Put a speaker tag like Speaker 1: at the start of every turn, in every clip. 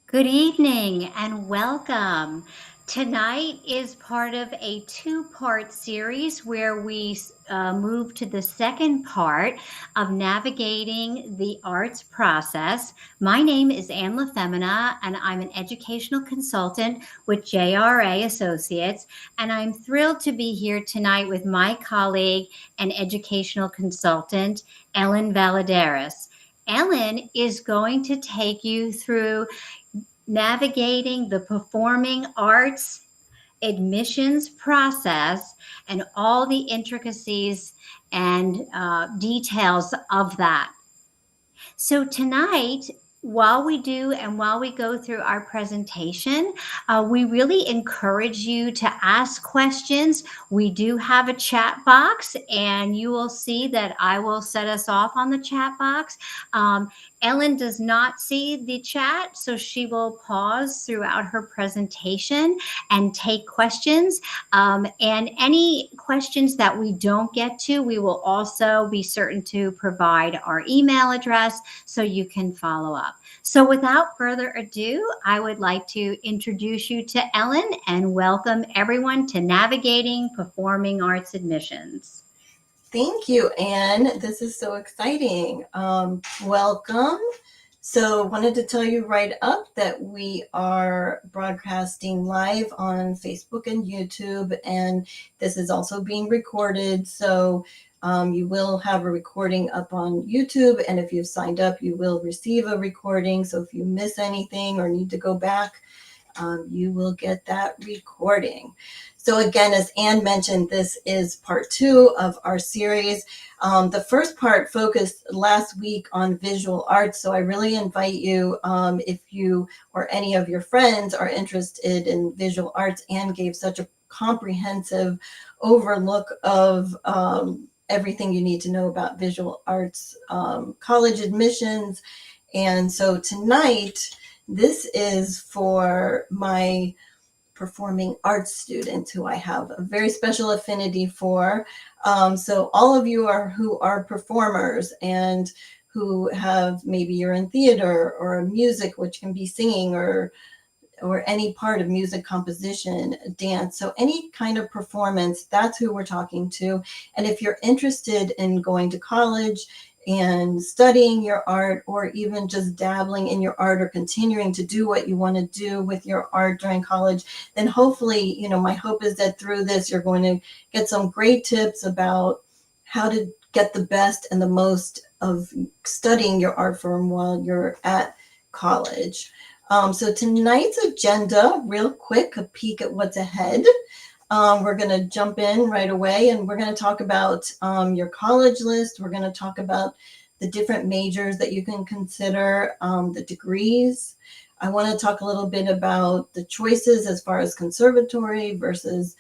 Speaker 1: Good evening and welcome. Tonight is part of a two-part series where we move to the second part of navigating the arts process. My name is Anne LaFemina, and I'm an educational consultant with JRA Associates, and I'm thrilled to be here tonight with my colleague and educational consultant, Ellen Valladares. Ellen is going to take you through navigating the performing arts admissions process and all the intricacies and details of that. So tonight, while we go through our presentation, we really encourage you to ask questions. We do have a chat box, and you will see that I will set us off on the chat box. Ellen does not see the chat, so she will pause throughout her presentation and take questions. And any questions that we don't get to, we will also be certain to provide our email address so you can follow up. So without further ado, I would like to introduce you to Ellen and welcome everyone to Navigating Performing Arts Admissions.
Speaker 2: Thank you, Anne. This is so exciting. Welcome. So wanted to tell you right up that we are broadcasting live on Facebook and YouTube, and this is also being recorded. So you will have a recording up on YouTube, and if you've signed up, you will receive a recording. So if you miss anything or need to go back, you will get that recording. So again, as Anne mentioned, this is part 2 of our series. The first part focused last week on visual arts. So I really invite you, if you or any of your friends are interested in visual arts, Anne gave such a comprehensive overlook of everything you need to know about visual arts college admissions. And so tonight, this is for my performing arts students who I have a very special affinity for. So all of you who are performers and who have, maybe you're in theater or music, which can be singing or any part of music composition, dance. So any kind of performance, that's who we're talking to. And if you're interested in going to college and studying your art, or even just dabbling in your art or continuing to do what you want to do with your art during college, then hopefully, my hope is that through this, you're going to get some great tips about how to get the best and the most of studying your art form while you're at college. So tonight's agenda, real quick, a peek at what's ahead. We're going to jump in right away, and we're going to talk about your college list. We're going to talk about the different majors that you can consider, the degrees. I want to talk a little bit about the choices as far as conservatory versus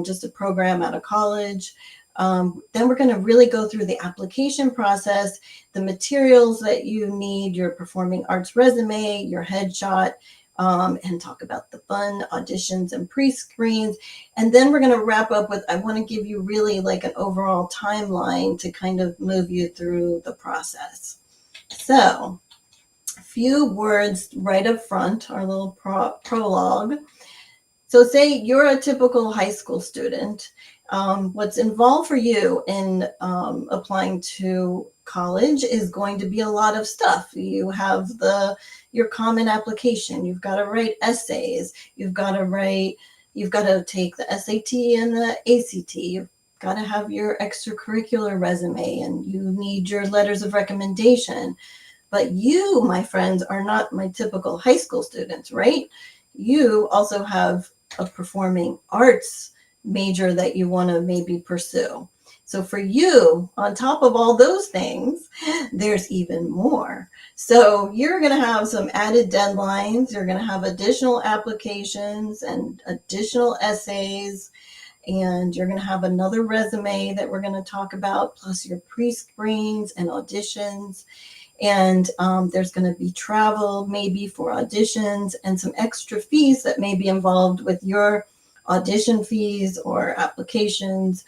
Speaker 2: just a program out of college. Then we're going to really go through the application process, the materials that you need, your performing arts resume, your headshot, and talk about the fun auditions and pre-screens. And then we're going to wrap up with, I want to give you really like an overall timeline to kind of move you through the process. So a few words right up front, our little prologue. So say you're a typical high school student. What's involved for you in applying to college is going to be a lot of stuff. You have your common application. You've got to write essays. You've got to take the SAT and the ACT. You've got to have your extracurricular resume, and you need your letters of recommendation. But you, my friends, are not my typical high school students, right? You also have a performing arts major that you want to maybe pursue. So for you, on top of all those things, there's even more. So you're going to have some added deadlines. You're going to have additional applications and additional essays. And you're going to have another resume that we're going to talk about, plus your pre-screens and auditions. And there's going to be travel maybe for auditions and some extra fees that may be involved with your audition fees or applications.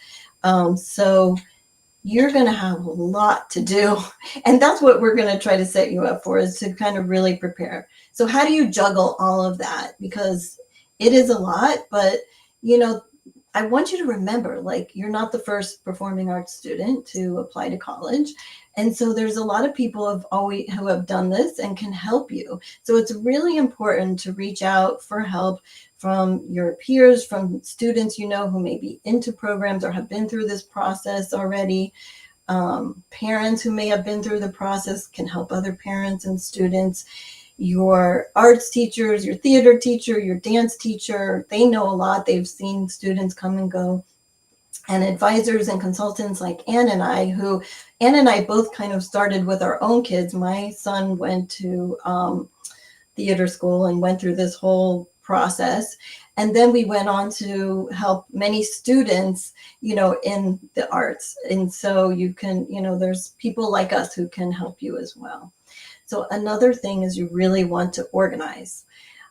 Speaker 2: So you're going to have a lot to do. And that's what we're going to try to set you up for, is to kind of really prepare. So how do you juggle all of that? Because it is a lot, but you know, I want you to remember, like, you're not the first performing arts student to apply to college. And so there's a lot of people who have done this and can help you. So it's really important to reach out for help from your peers, from students you know who may be into programs or have been through this process already. Parents who may have been through the process can help other parents and students. Your arts teachers, your theater teacher, your dance teacher, they know a lot. They've seen students come and go. And advisors and consultants like Ann and I both kind of started with our own kids. My son went to theater school and went through this whole process. And then we went on to help many students, you know, in the arts. And so you can, you know, there's people like us who can help you as well. So another thing is you really want to organize.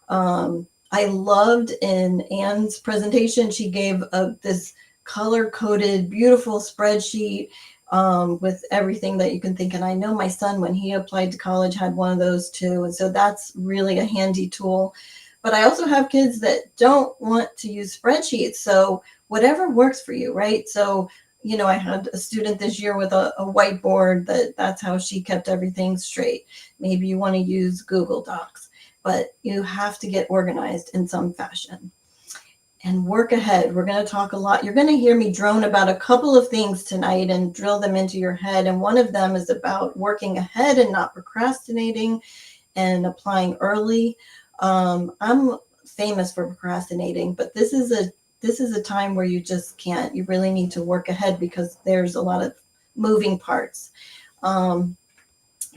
Speaker 2: I loved in Anne's presentation, she gave this color-coded, beautiful spreadsheet with everything that you can think. And I know my son, when he applied to college, had one of those too. And so that's really a handy tool. But I also have kids that don't want to use spreadsheets. So whatever works for you, right? So, you know, I had a student this year with a whiteboard that's how she kept everything straight. Maybe you want to use Google Docs, but you have to get organized in some fashion. And work ahead. We're going to talk a lot. You're going to hear me drone about a couple of things tonight and drill them into your head. And one of them is about working ahead and not procrastinating and applying early. I'm famous for procrastinating, but this is a time where you just can't. You really need to work ahead because there's a lot of moving parts.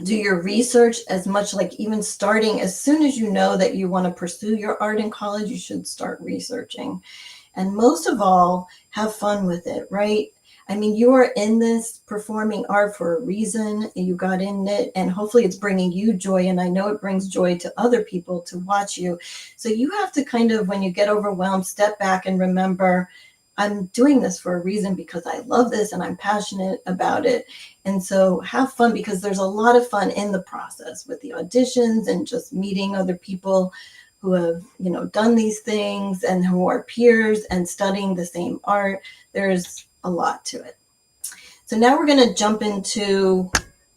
Speaker 2: Do your research as much, like even starting as soon as you know that you want to pursue your art in college, you should start researching. And most of all, have fun with it, right? I mean, you are in this performing art for a reason. You got in it, and hopefully it's bringing you joy. And I know it brings joy to other people to watch you. So you have to kind of, when you get overwhelmed, step back and remember, I'm doing this for a reason because I love this and I'm passionate about it. And so have fun, because there's a lot of fun in the process with the auditions and just meeting other people who have, you know, done these things and who are peers and studying the same art. There's a lot to it. So now we're going to jump into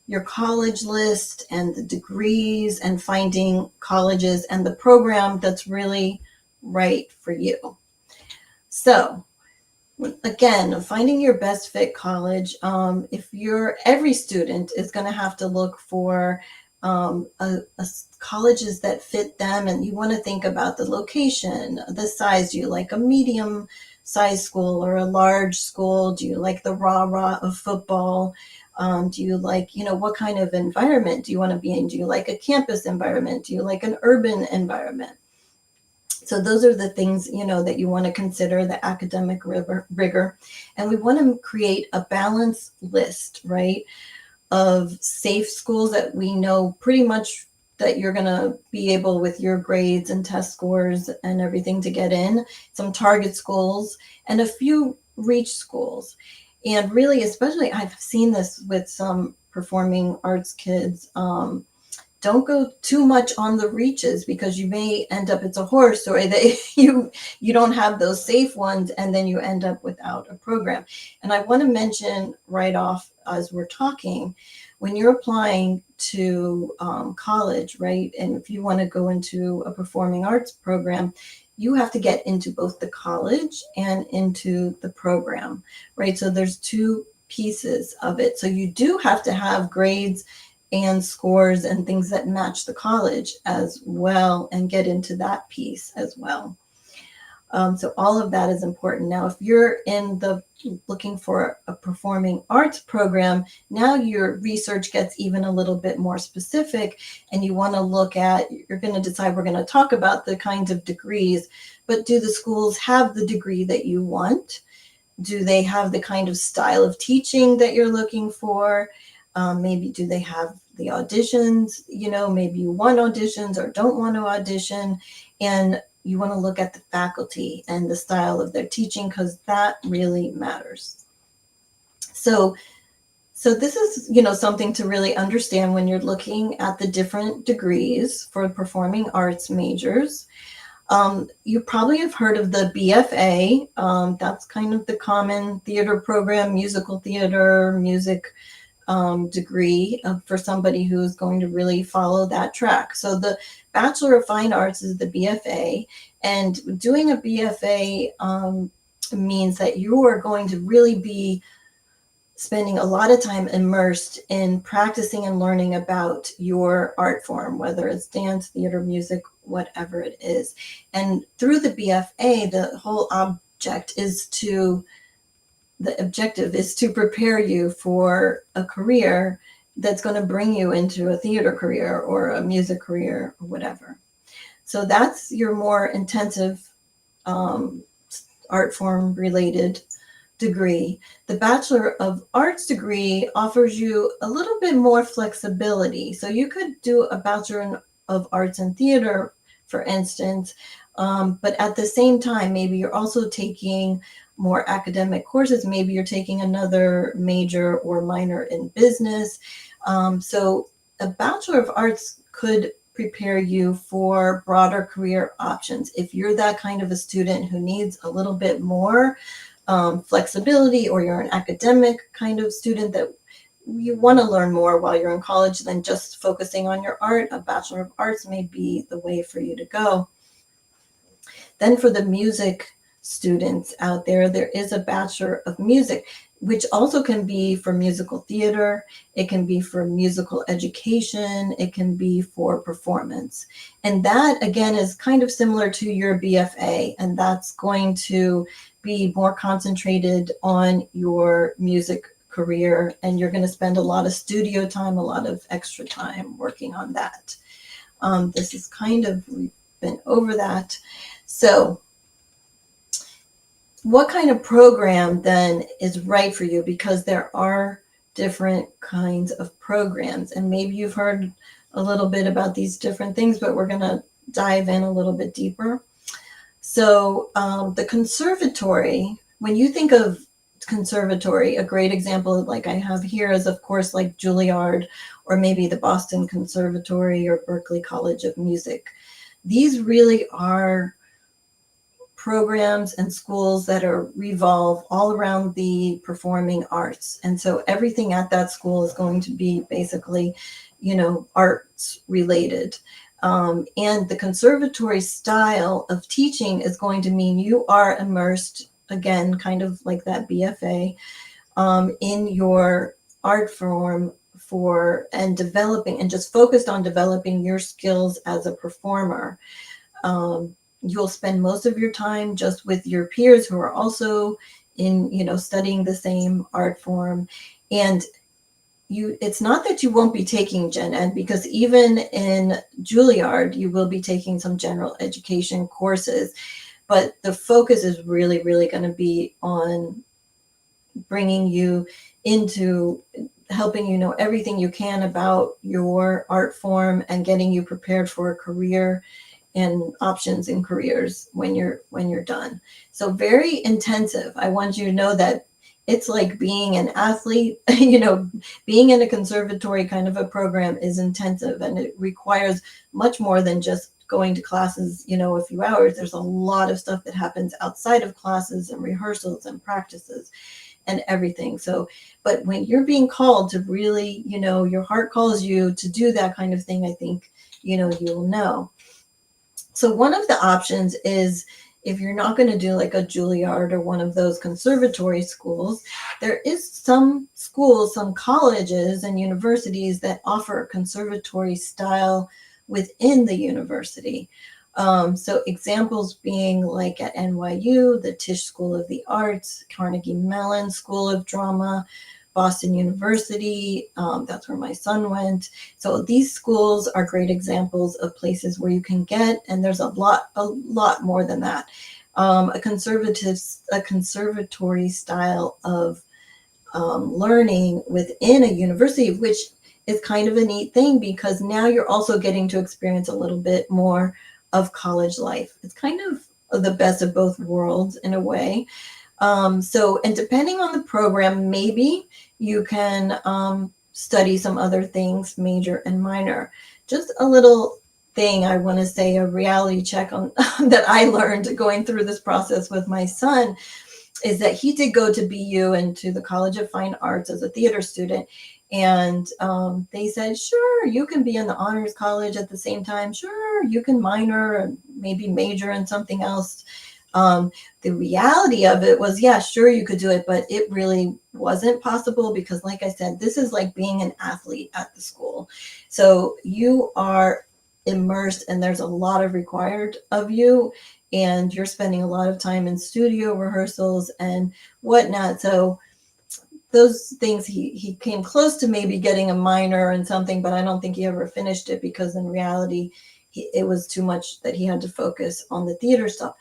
Speaker 2: your college list and the degrees and finding colleges and the program that's really right for you. So again, finding your best fit college. If you're, every student is going to have to look for colleges that fit them, and you want to think about the location, the size. Do you like a medium size school or a large school? Do you like the rah-rah of football? Do you like, you know, what kind of environment do you want to be in? Do you like a campus environment? Do you like an urban environment? So those are the things, you know, that you want to consider, the academic rigor. And we want to create a balanced list, right, of safe schools that we know pretty much that you're going to be able, with your grades and test scores and everything, to get in, some target schools, and a few reach schools. And really, especially, I've seen this with some performing arts kids, don't go too much on the reaches, because you may end up, it's a horror story that you don't have those safe ones, and then you end up without a program. And I want to mention right off, as we're talking, when you're applying to college, right, and if you want to go into a performing arts program, you have to get into both the college and into the program, right? So there's two pieces of it. So you do have to have grades and scores and things that match the college as well, and get into that piece as well. So all of that is important. Now, if you're looking for a performing arts program, now your research gets even a little bit more specific, and you want to look at, you're going to decide, we're going to talk about the kinds of degrees, but do the schools have the degree that you want? Do they have the kind of style of teaching that you're looking for? Maybe do they have the auditions? You know, maybe you want auditions or don't want to audition. And you want to look at the faculty and the style of their teaching, because that really matters. So So this is, something to really understand when you're looking at the different degrees for performing arts majors. You probably have heard of the BFA. That's kind of the common theater program, musical theater, music degree for somebody who's going to really follow that track. So the Bachelor of Fine Arts is the BFA, and doing a BFA means that you are going to really be spending a lot of time immersed in practicing and learning about your art form, whether it's dance, theater, music, whatever it is. And through the BFA, the objective is to prepare you for a career that's going to bring you into a theater career or a music career or whatever. So that's your more intensive um, art form related degree. The Bachelor of Arts degree offers you a little bit more flexibility. So you could do a Bachelor of Arts in Theater, for instance, but at the same time, maybe you're also taking more academic courses. Maybe you're taking another major or minor in business. So a Bachelor of Arts could prepare you for broader career options. If you're that kind of a student who needs a little bit more flexibility, or you're an academic kind of student that you want to learn more while you're in college than just focusing on your art, a Bachelor of Arts may be the way for you to go. Then for the music students out there, there is a Bachelor of Music, which also can be for musical theater, it can be for musical education, it can be for performance. And that, again, is kind of similar to your BFA, and that's going to be more concentrated on your music career, and you're going to spend a lot of studio time, a lot of extra time working on that. This is we've been over that. So what kind of program then is right for you? Because there are different kinds of programs, and maybe you've heard a little bit about these different things, but we're going to dive in a little bit deeper. So the conservatory, when you think of conservatory, a great example like I have here is, of course, like Juilliard, or maybe the Boston Conservatory or Berklee College of Music. These really are programs and schools that revolve all around the performing arts. And so everything at that school is going to be basically, arts related. And the conservatory style of teaching is going to mean you are immersed, again, kind of like that BFA, in your art form and developing, and just focused on developing your skills as a performer. You'll spend most of your time just with your peers who are also studying the same art form. And it's not that you won't be taking gen ed, because even in Juilliard, you will be taking some general education courses, but the focus is really, really going to be on bringing you into helping you know everything you can about your art form and getting you prepared for a career and options in careers when you're done. So very intensive. I want you to know that it's like being an athlete. Being in a conservatory kind of a program is intensive, and it requires much more than just going to classes, a few hours. There's a lot of stuff that happens outside of classes and rehearsals and practices and everything. So, but when you're being called to really, your heart calls you to do that kind of thing, I think, you'll know. So one of the options is, if you're not going to do like a Juilliard or one of those conservatory schools, there is some schools, some colleges and universities that offer a conservatory style within the university. So examples being like at NYU, the Tisch School of the Arts, Carnegie Mellon School of Drama, Boston University, that's where my son went. So these schools are great examples of places where you can get, and there's a lot more than that. A conservatory style of learning within a university, which is kind of a neat thing, because now you're also getting to experience a little bit more of college life. It's kind of the best of both worlds in a way. And depending on the program, maybe you can study some other things, major and minor. Just a little thing I want to say, a reality check on that I learned going through this process with my son, is that he did go to BU and to the College of Fine Arts as a theater student. And they said, sure, you can be in the honors college at the same time. Sure, you can minor and maybe major in something else. The reality of it was, yeah, sure, you could do it, but it really wasn't possible because, like I said, this is like being an athlete at the school. So you are immersed and there's a lot of required of you, and you're spending a lot of time in studio rehearsals and whatnot. So those things, he came close to maybe getting a minor in something, but I don't think he ever finished it because in reality, it was too much that he had to focus on the theater stuff.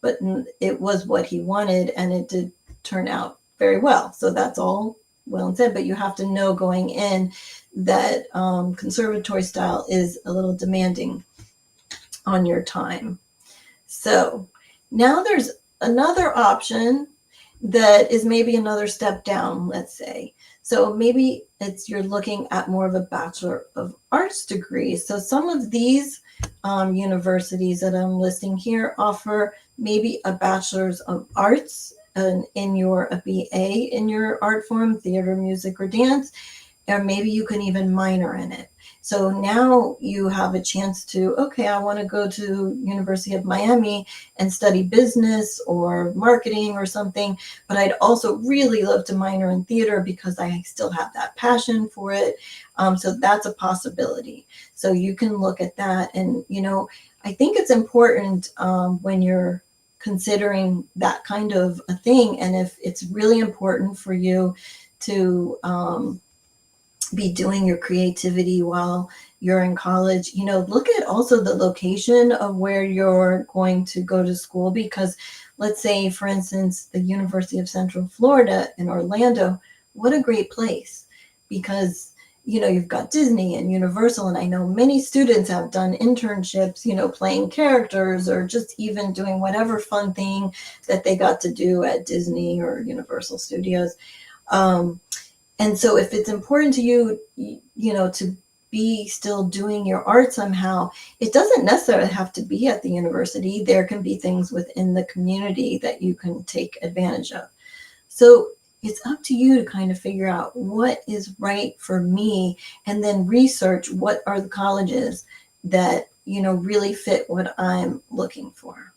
Speaker 2: But it was what he wanted, and it did turn out very well. So that's all well and said, but you have to know going in that conservatory style is a little demanding on your time. So now there's another option that is maybe another step down, let's say. So maybe you're looking at more of a Bachelor of Arts degree. So some of these universities that I'm listing here offer maybe a Bachelor's of Arts in your a BA in your art form, theater, music, or dance, or maybe you can even minor in it. So now you have a chance to, okay, I want to go to University of Miami and study business or marketing or something, but I'd also really love to minor in theater because I still have that passion for it. So that's a possibility. So you can look at that. And, I think it's important when you're considering that kind of a thing, and if it's really important for you to be doing your creativity while you're in college, look at also the location of where you're going to go to school, because let's say, for instance, the University of Central Florida in Orlando, what a great place, because you've got Disney and Universal, and I know many students have done internships, playing characters or just even doing whatever fun thing that they got to do at Disney or Universal Studios. And so if it's important to you, to be still doing your art somehow, it doesn't necessarily have to be at the university. There can be things within the community that you can take advantage of. So it's up to you to kind of figure out what is right for me, and then research what are the colleges that, really fit what I'm looking for.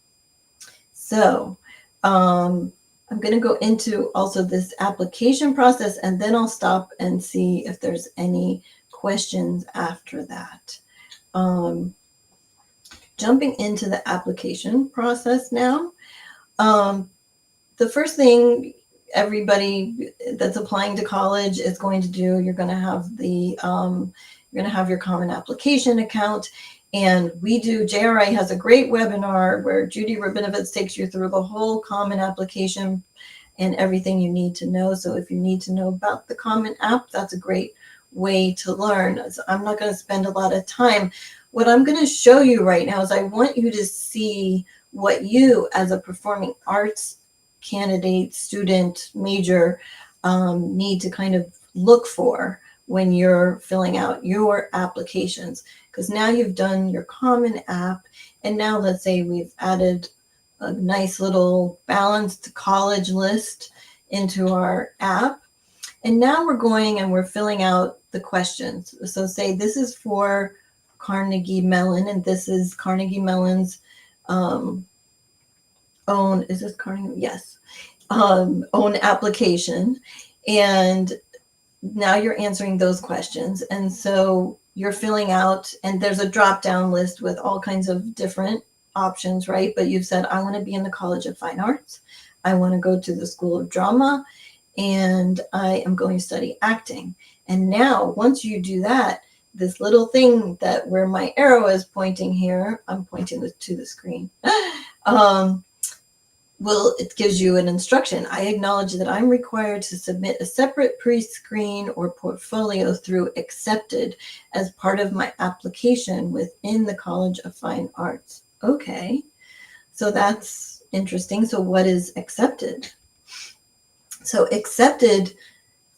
Speaker 2: So, I'm going to go into also this application process, and then I'll stop and see if there's any questions after that. Jumping into the application process now. The first thing everybody that's applying to college is going to do, you're going to have your common application account. And JRI has a great webinar where Judy Rabinovitz takes you through the whole common application and everything you need to know. So if you need to know about the common app, that's a great way to learn. So I'm not going to spend a lot of time. What I'm going to show you right now is I want you to see what you, as a performing arts candidate, student, major, need to kind of look for when you're filling out your applications. Because now you've done your common app, and now let's say we've added a nice little balanced college list into our app. And now we're going and we're filling out the questions. So say this is for Carnegie Mellon, and this is Carnegie Mellon's own, is this Carnegie? Yes. Own application. And now you're answering those questions. And so you're filling out, and there's a drop-down list with all kinds of different options, right? But you've said, I want to be in the College of Fine Arts. I want to go to the School of Drama, and I am going to study acting. And now, once you do that, this little thing that where my arrow is pointing here, I'm pointing to the screen, it gives you an instruction. I acknowledge that I'm required to submit a separate pre-screen or portfolio through Accepted as part of my application within the College of Fine Arts. Okay, so that's interesting. So what is Accepted? So Accepted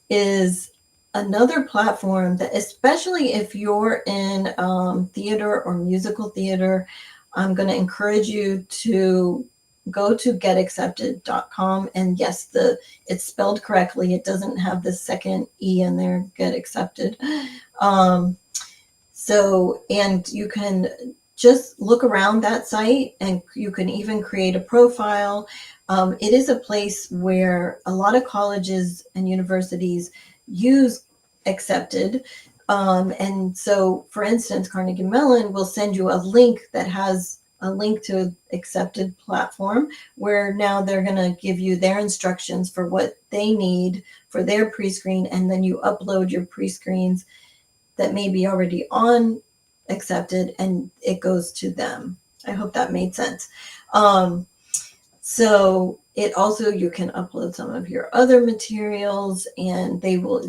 Speaker 2: is another platform that, especially if you're in theater or musical theater, I'm going to encourage you to go to getaccepted.com. And yes, it's spelled correctly. It doesn't have the second E in there, get accepted. Um, and you can just look around that site, and you can even create a profile. It is a place where a lot of colleges and universities use accepted. And so, for instance, Carnegie Mellon will send you a link that has a link to accepted platform, where now they're going to give you their instructions for what they need for their pre-screen, and then you upload your pre-screens that may be already on accepted, and it goes to them. I hope that made sense. So it also, you can upload some of your other materials, and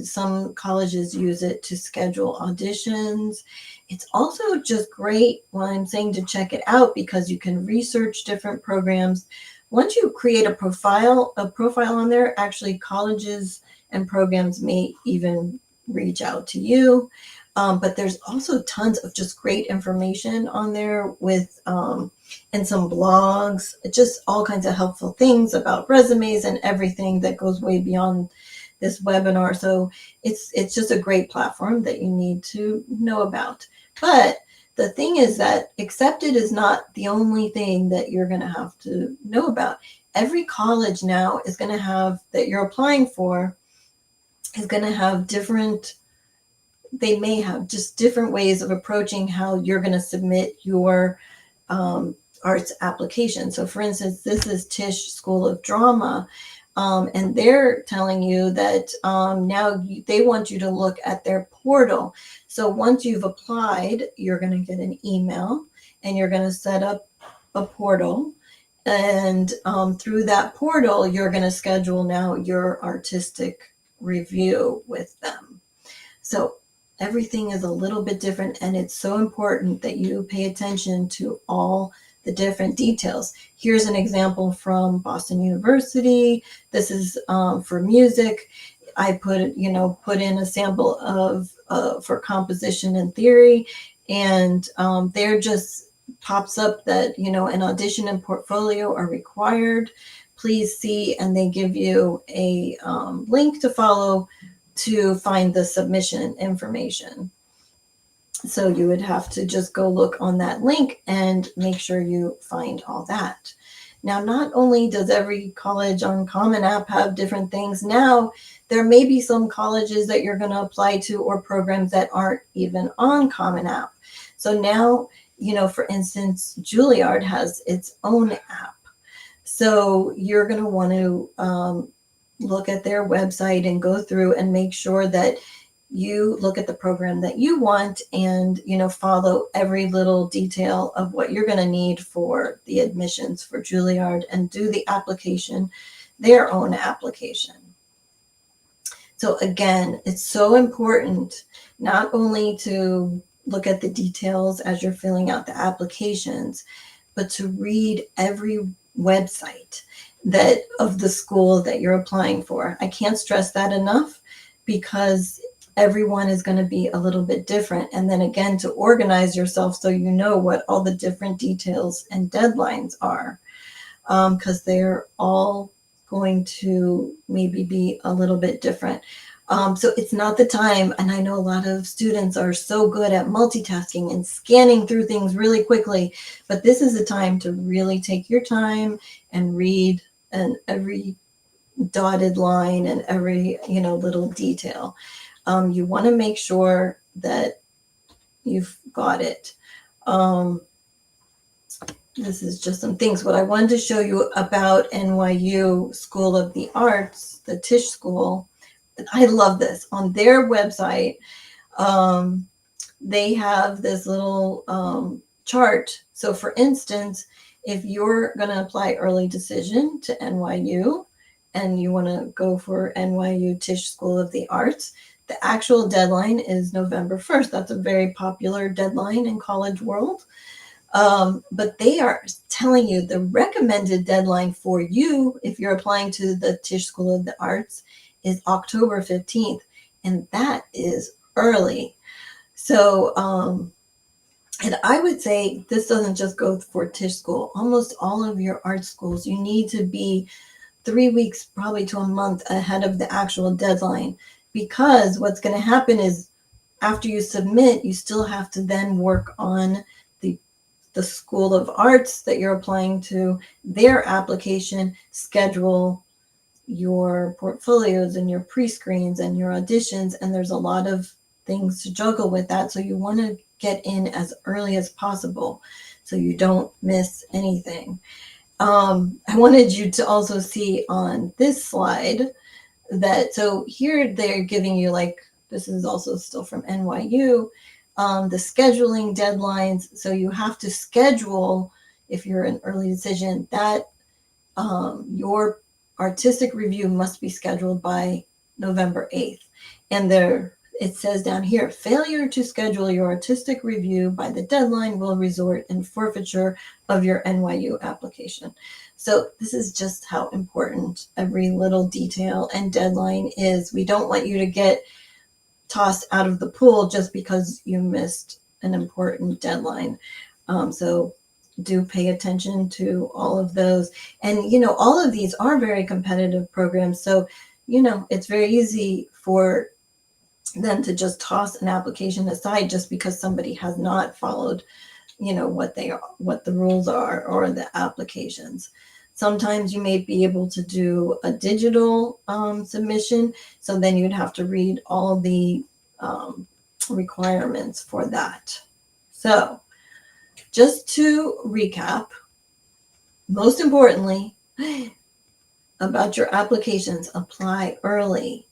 Speaker 2: some colleges use it to schedule auditions. It's also just great when I'm saying to check it out, because you can research different programs. Once you create a profile on there, actually colleges and programs may even reach out to you. But there's also tons of just great information on there with and some blogs, just all kinds of helpful things about resumes and everything that goes way beyond this webinar. So it's just a great platform that you need to know about. But the thing is that accepted is not the only thing that you're going to have to know about. Every college now is going to have, that you're applying for, is going to have they may have just different ways of approaching how you're going to submit your arts application. So for instance, this is Tisch School of Drama, and they're telling you that they want you to look at their portal. So once you've applied, you're going to get an email, and you're going to set up a portal. And through that portal, you're going to schedule now your artistic review with them. So everything is a little bit different, and it's so important that you pay attention to all the different details. Here's an example from Boston University. This is for music. I put in a sample of for composition and theory, and there just pops up that an audition and portfolio are required. Please see, and they give you a link to follow to find the submission information. So you would have to just go look on that link and make sure you find all that. Now, not only does every college on Common App have different things, now there may be some colleges that you're going to apply to, or programs that aren't even on Common App. So now, for instance, Juilliard has its own app. So you're going to want to look at their website and go through and make sure that you look at the program that you want, and follow every little detail of what you're going to need for the admissions for Juilliard, and do the application, their own application. So again, it's so important not only to look at the details as you're filling out the applications, but to read every website of the school that you're applying for. I can't stress that enough, because everyone is going to be a little bit different. And then again, to organize yourself so you know what all the different details and deadlines are, because they're all going to maybe be a little bit different. So it's not the time, and I know a lot of students are so good at multitasking and scanning through things really quickly, but this is the time to really take your time and read and every dotted line and every little detail. You want to make sure that you've got it. This is just some things. What I wanted to show you about NYU School of the Arts, the Tisch School. I love this. On their website, they have this little chart. So for instance, if you're going to apply early decision to NYU, and you want to go for NYU Tisch School of the Arts, the actual deadline is November 1st. That's a very popular deadline in college world. But they are telling you the recommended deadline for you, if you're applying to the Tisch School of the Arts, is October 15th, and that is early. So, and I would say this doesn't just go for Tisch School. Almost all of your art schools, you need to be 3 weeks, probably to a month ahead of the actual deadline, because what's going to happen is after you submit, you still have to then work on the School of Arts that you're applying to, their application, schedule your portfolios and your pre-screens and your auditions, and there's a lot of things to juggle with that. So you want to get in as early as possible so you don't miss anything. I wanted you to also see on this slide that, so here they're giving you, like, this is also still from NYU, the scheduling deadlines. So you have to schedule, if you're an early decision, that your artistic review must be scheduled by November 8th. And there, it says down here, failure to schedule your artistic review by the deadline will result in forfeiture of your NYU application. So this is just how important every little detail and deadline is. We don't want you to get tossed out of the pool just because you missed an important deadline. So do pay attention to all of those. And, all of these are very competitive programs. So, it's very easy for them to just toss an application aside just because somebody has not followed, what the rules are, or the applications. Sometimes you may be able to do a digital submission. So then you'd have to read all the requirements for that. So just to recap, most importantly, about your applications, apply early.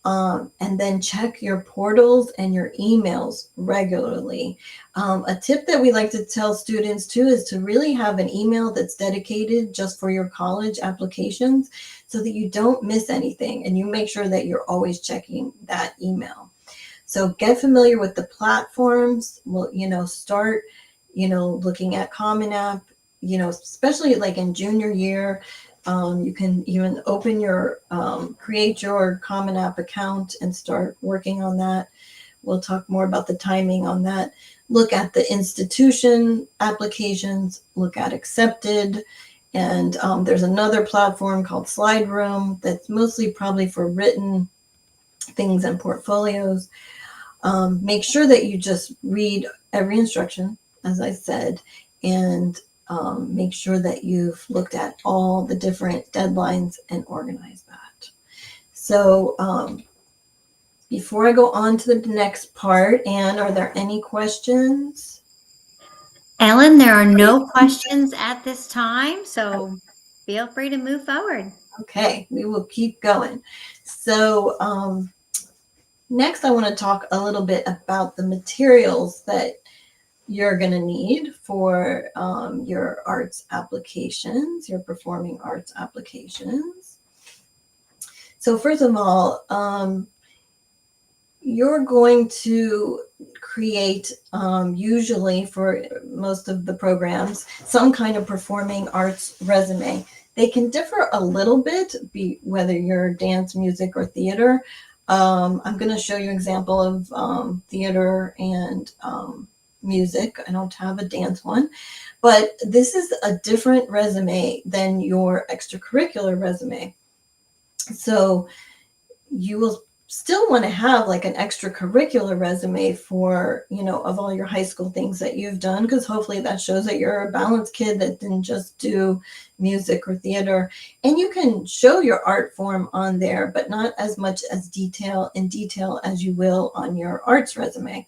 Speaker 2: And then check your portals and your emails regularly. A tip that we like to tell students too is to really have an email that's dedicated just for your college applications so that you don't miss anything, and you make sure that you're always checking that email. So get familiar with the platforms. Well, start, looking at Common App, especially like in junior year. You can even create your Common App account and start working on that. We'll talk more about the timing on that. Look at the institution applications, look at Accepted. And there's another platform called Slide Room that's mostly probably for written things and portfolios. Make sure that you just read every instruction, as I said, and make sure that you've looked at all the different deadlines and organize that. So before I go on to the next part, Anne, are there any questions?
Speaker 1: Ellen, there are no questions at this time, so feel free to move forward.
Speaker 2: Okay, we will keep going. So next I want to talk a little bit about the materials that you're going to need for your arts applications, your performing arts applications. So first of all, you're going to create, usually for most of the programs, some kind of performing arts resume. They can differ a little bit, whether you're dance, music, or theater. I'm going to show you an example of theater and music. I don't have a dance one, but this is a different resume than your extracurricular resume. So you will still want to have like an extracurricular resume for, of all your high school things that you've done, because hopefully that shows that you're a balanced kid that didn't just do music or theater. And you can show your art form on there, but not as much as detail as you will on your arts resume.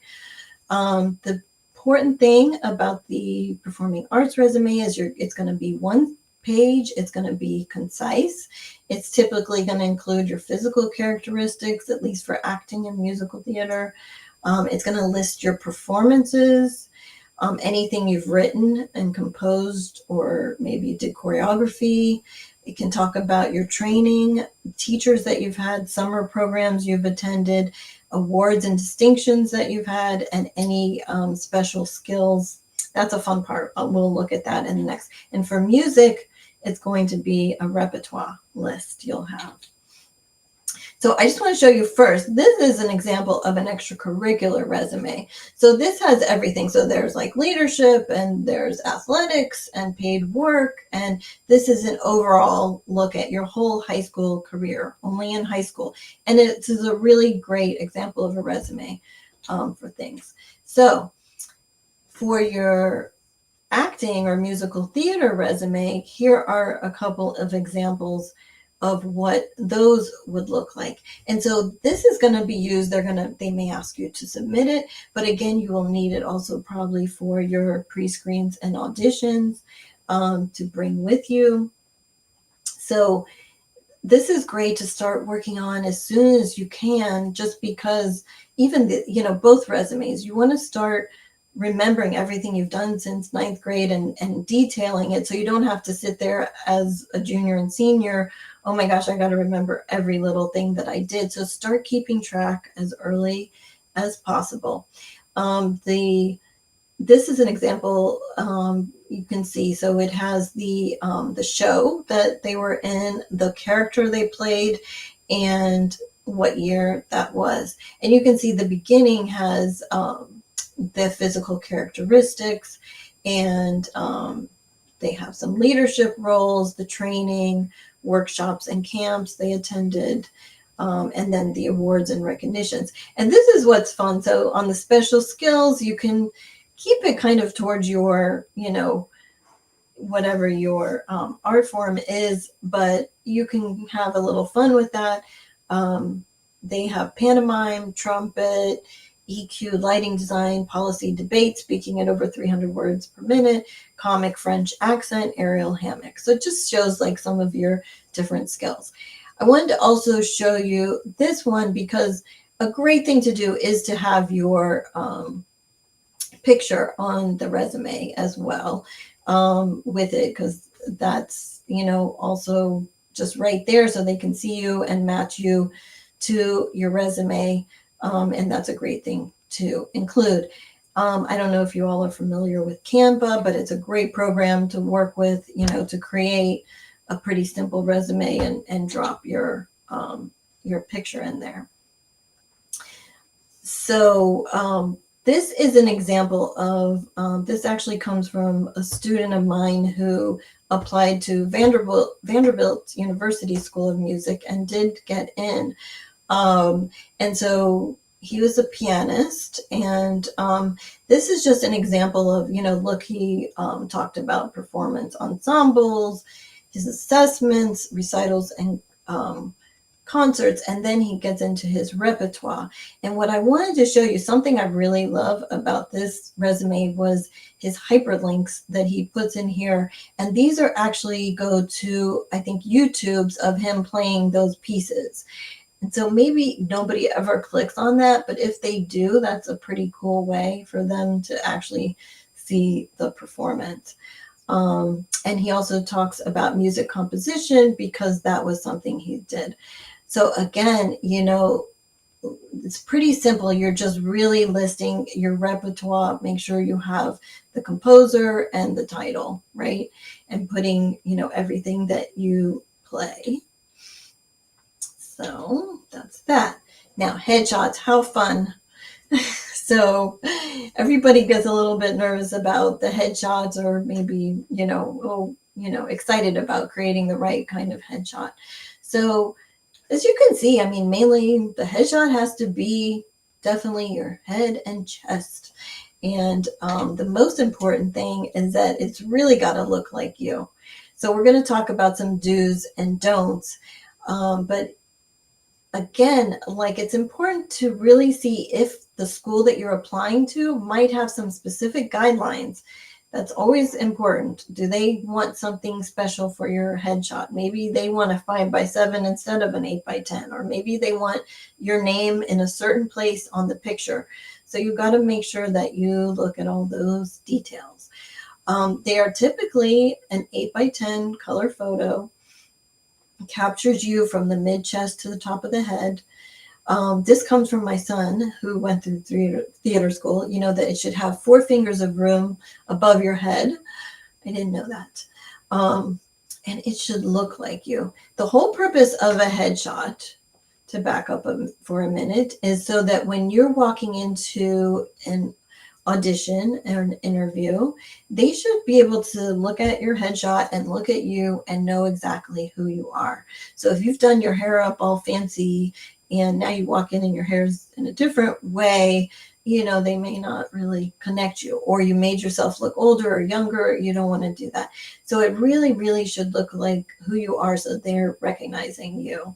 Speaker 2: The important thing about the performing arts resume is it's going to be one page. It's going to be concise. It's typically going to include your physical characteristics, at least for acting and musical theater. It's going to list your performances, anything you've written and composed, or maybe you did choreography. It can talk about your training, teachers that you've had, summer programs you've attended, awards and distinctions that you've had, and any special skills. That's a fun part. We'll look at that in the next. And for music, it's going to be a repertoire list you'll have. So I just want to show you first, this is an example of an extracurricular resume. So this has everything. So there's like leadership and there's athletics and paid work. And this is an overall look at your whole high school career, only in high school. And it is a really great example of a resume for things. So for your acting or musical theater resume, here are a couple of examples of what those would look like. And so this is going to be used, they may ask you to submit it, but again, you will need it also probably for your pre-screens and auditions to bring with you. So this is great to start working on as soon as you can, just because even both resumes, you want to start remembering everything you've done since ninth grade and detailing it, so you don't have to sit there as a junior and senior, oh my gosh, I got to remember every little thing that I did. So start keeping track as early as possible. This is an example you can see. So it has the show that they were in, the character they played, and what year that was. And you can see the beginning has the physical characteristics, and they have some leadership roles, the training, workshops, and camps they attended. And then the awards and recognitions. And this is what's fun. So on the special skills, you can keep it kind of towards your, whatever your art form is, but you can have a little fun with that. They have pantomime, trumpet, EQ, lighting design, policy debate, speaking at over 300 words per minute, comic French accent, aerial hammock. So it just shows like some of your different skills. I wanted to also show you this one because a great thing to do is to have your picture on the resume as well with it, because that's also just right there so they can see you and match you to your resume, and that's a great thing to include. I don't know if you all are familiar with Canva, but it's a great program to work with, to create a pretty simple resume and drop your picture in there. So this is an example of, this actually comes from a student of mine who applied to Vanderbilt University School of Music and did get in. And so he was a pianist, and this is just an example of, look, he talked about performance ensembles, his assessments, recitals, and concerts, and then he gets into his repertoire. And what I wanted to show you, something I really love about this resume, was his hyperlinks that he puts in here. And these are actually go to, I think, YouTubes of him playing those pieces. And so maybe nobody ever clicks on that, but if they do, that's a pretty cool way for them to actually see the performance. And he also talks about music composition because that was something he did. So again, it's pretty simple. You're just really listing your repertoire. Make sure you have the composer and the title, right? And putting, everything that you play. So that's that. Now, headshots, how fun. So everybody gets a little bit nervous about the headshots, or maybe, excited about creating the right kind of headshot. So as you can see, mainly the headshot has to be definitely your head and chest. And the most important thing is that it's really got to look like you. So we're going to talk about some do's and don'ts. But again, like, it's important to really see if the school that you're applying to might have some specific guidelines. That's always important. Do they want something special for your headshot? Maybe they want a 5x7 instead of an 8x10, or maybe they want your name in a certain place on the picture. So you've got to make sure that you look at all those details. They are typically an 8x10 color photo, captures you from the mid chest to the top of the head. This comes from my son, who went through theater school, that it should have 4 fingers of room above your head. I didn't know that. And it should look like you. The whole purpose of a headshot, to back up for a minute, is so that when you're walking into an audition or an interview, they should be able to look at your headshot and look at you and know exactly who you are. So if you've done your hair up all fancy and now you walk in and your hair's in a different way, they may not really connect you, or you made yourself look older or younger. You don't want to do that. So it really, really should look like who you are so they're recognizing you.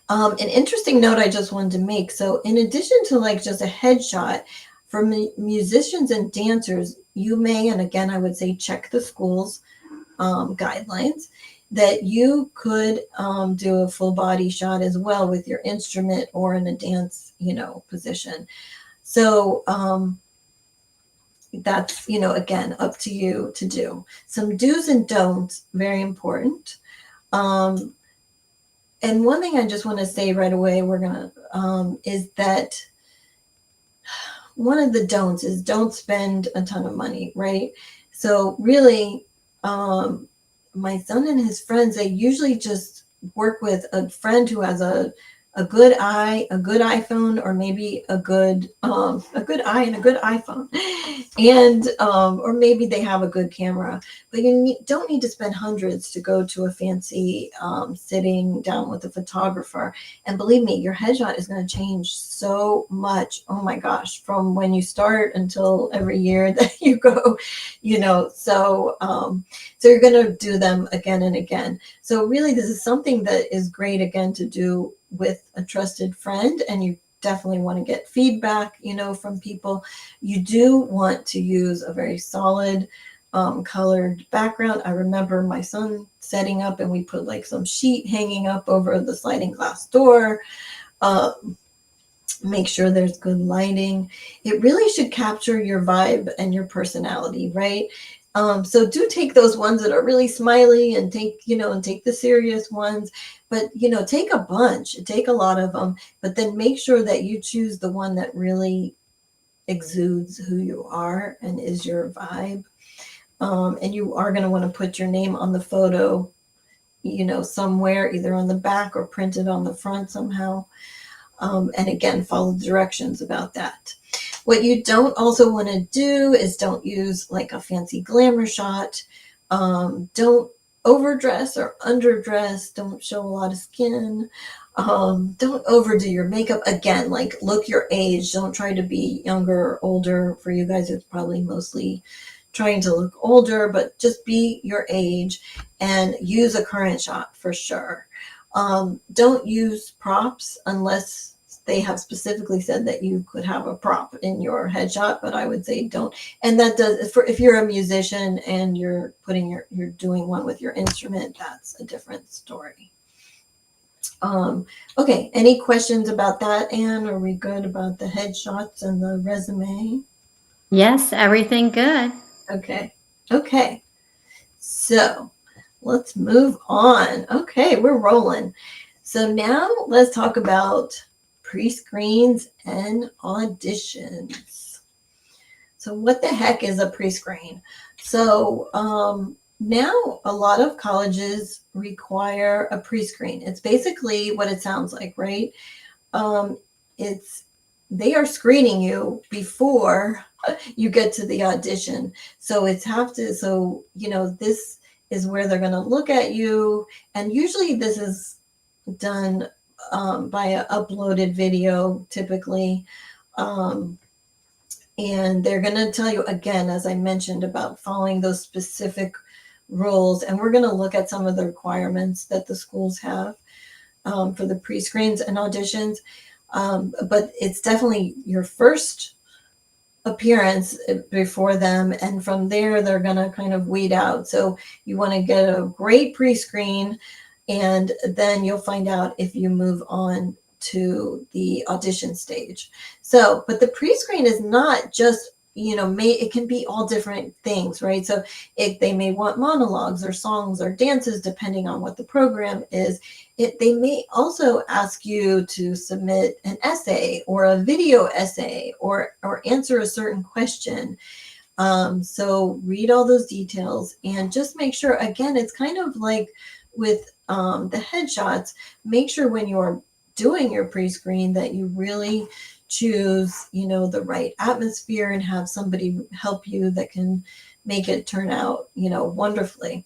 Speaker 2: An interesting note I just wanted to make. So in addition to like just a headshot, for musicians and dancers, you may, and again, I would say check the school's guidelines, that you could do a full body shot as well with your instrument or in a dance, position. So that's, again, up to you to do. Some do's and don'ts, very important. And one thing I just want to say right away, is that one of the don'ts is don't spend a ton of money, right? So really, my son and his friends, they usually just work with a friend who has a good iPhone, or maybe a good eye and a good iPhone, and or maybe they have a good camera. But you don't need to spend hundreds to go to a fancy sitting down with a photographer. And believe me, your headshot is going to change so much. Oh my gosh, from when you start until every year that you go, So you're going to do them again and again. So really, this is something that is great, again, to do with a trusted friend, and you definitely want to get feedback, from people. You do want to use a very solid colored background. I remember my son setting up, and we put like some sheet hanging up over the sliding glass door. Make sure there's good lighting. It really should capture your vibe and your personality, right? So do take those ones that are really smiley, and take the serious ones, but, take a bunch, take a lot of them, but then make sure that you choose the one that really exudes who you are and is your vibe. And you are going to want to put your name on the photo, somewhere, either on the back or printed on the front somehow. And again, follow the directions about that. What you don't also want to do is don't use like a fancy glamour shot. Don't overdress or underdress. Don't show a lot of skin. Don't overdo your makeup. Again, like, look your age. Don't try to be younger or older. For you guys, it's probably mostly trying to look older, but just be your age and use a current shot for sure. Don't use props unless they have specifically said that you could have a prop in your headshot, but I would say don't. And that does, if you're a musician and you're doing one with your instrument, that's a different story. Okay, any questions about that, Anne? Are we good about the headshots and the resume?
Speaker 1: Yes, everything good.
Speaker 2: Okay. So let's move on. Okay, we're rolling. So now let's talk about pre-screens and auditions. So what the heck is a pre-screen? So now a lot of colleges require a pre-screen. It's basically what it sounds like, right? They are screening you before you get to the audition. So this is where they're going to look at you. And usually this is done by an uploaded video, typically. And they're going to tell you, again, as I mentioned, about following those specific rules. And we're going to look at some of the requirements that the schools have for the pre-screens and auditions. But it's definitely your first appearance before them, and from there they're going to kind of weed out. So you want to get a great pre-screen, and then you'll find out if you move on to the audition stage. So, but the pre-screen is not just, it can be all different things, right? So they may want monologues or songs or dances, depending on what the program is. They may also ask you to submit an essay or a video essay, or answer a certain question. So read all those details and just make sure, again, it's kind of like with the headshots, make sure when you're doing your pre-screen that you really choose, the right atmosphere and have somebody help you that can make it turn out, wonderfully.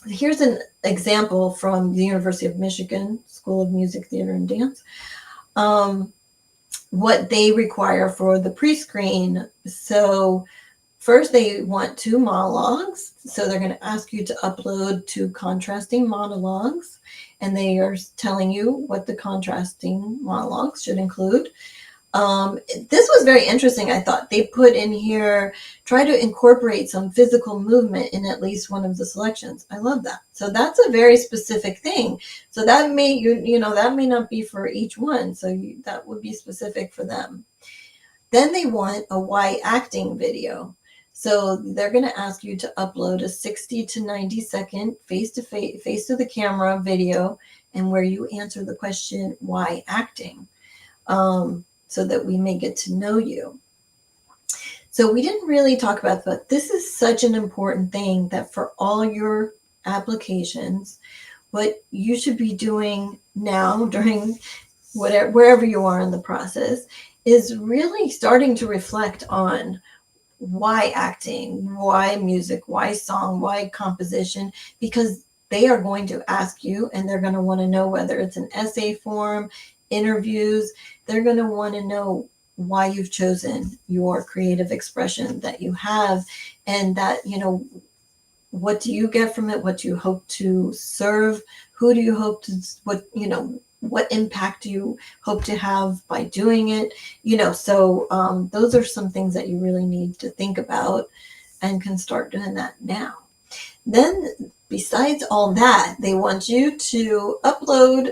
Speaker 2: Here's an example from the University of Michigan School of Music, Theater, and Dance. What they require for the pre-screen. So first they want 2 monologues. So they're going to ask you to upload 2 contrasting monologues. And they are telling you what the contrasting monologues should include. This was very interesting, I thought. They put in here, try to incorporate some physical movement in at least one of the selections. I love that. So that's a very specific thing. So that may, that may not be for each one. So that would be specific for them. Then they want a why acting video. So they're going to ask you to upload a 60 to 90 second face to the camera video, and where you answer the question, why acting? So that we may get to know you. So we didn't really talk about, but this is such an important thing that for all your applications, what you should be doing now during wherever you are in the process is really starting to reflect on why acting, why music, why song, why composition, because they are going to ask you, and they're going to want to know whether it's an essay form, interviews. They're going to want to know why you've chosen your creative expression that you have, and that, what do you get from it? What do you hope to serve? Who do you hope to, what impact do you hope to have by doing it? So those are some things that you really need to think about and can start doing that now. Then, besides all that, they want you to upload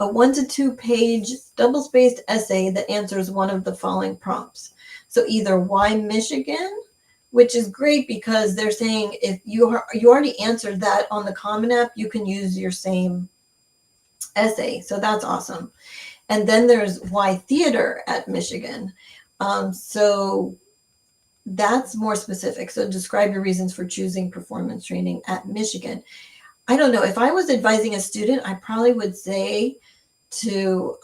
Speaker 2: a 1 to 2 page double-spaced essay that answers one of the following prompts. So either why Michigan, which is great because they're saying if you already answered that on the Common App, you can use your same essay. So that's awesome. And then there's why theater at Michigan. So that's more specific. So describe your reasons for choosing performance training at Michigan. I don't know. If I was advising a student, I probably would say to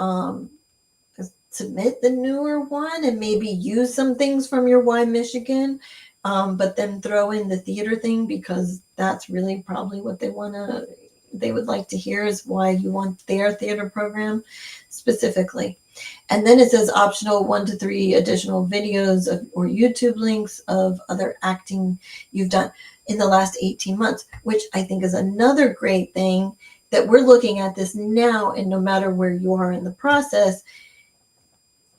Speaker 2: submit the newer one and maybe use some things from your why Michigan, but then throw in the theater thing, because that's really probably what they would like to hear, is why you want their theater program specifically. And then it says optional 1 to 3 additional videos or YouTube links of other acting you've done in the last 18 months, which I think is another great thing, that we're looking at this now, and no matter where you are in the process,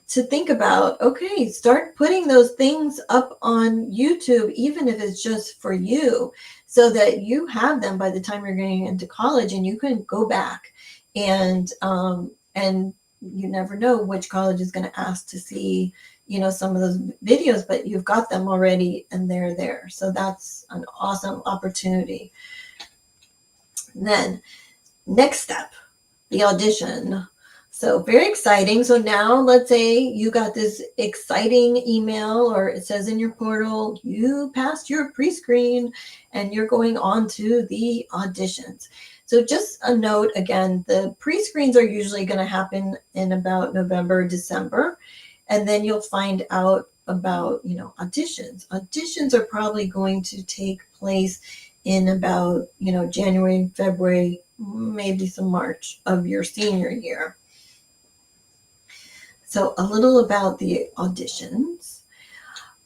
Speaker 2: to think about, okay, start putting those things up on YouTube, even if it's just for you, so that you have them by the time you're getting into college, and you can go back and you never know which college is going to ask to see, some of those videos, but you've got them already and they're there. So that's an awesome opportunity. Then next step, the audition. So very exciting. So now let's say you got this exciting email, or it says in your portal, you passed your pre-screen and you're going on to the auditions. So just a note, again, the pre-screens are usually going to happen in about November, December, and then you'll find out about, auditions. Auditions are probably going to take place in about, January, February, maybe some March of your senior year. So a little about the auditions.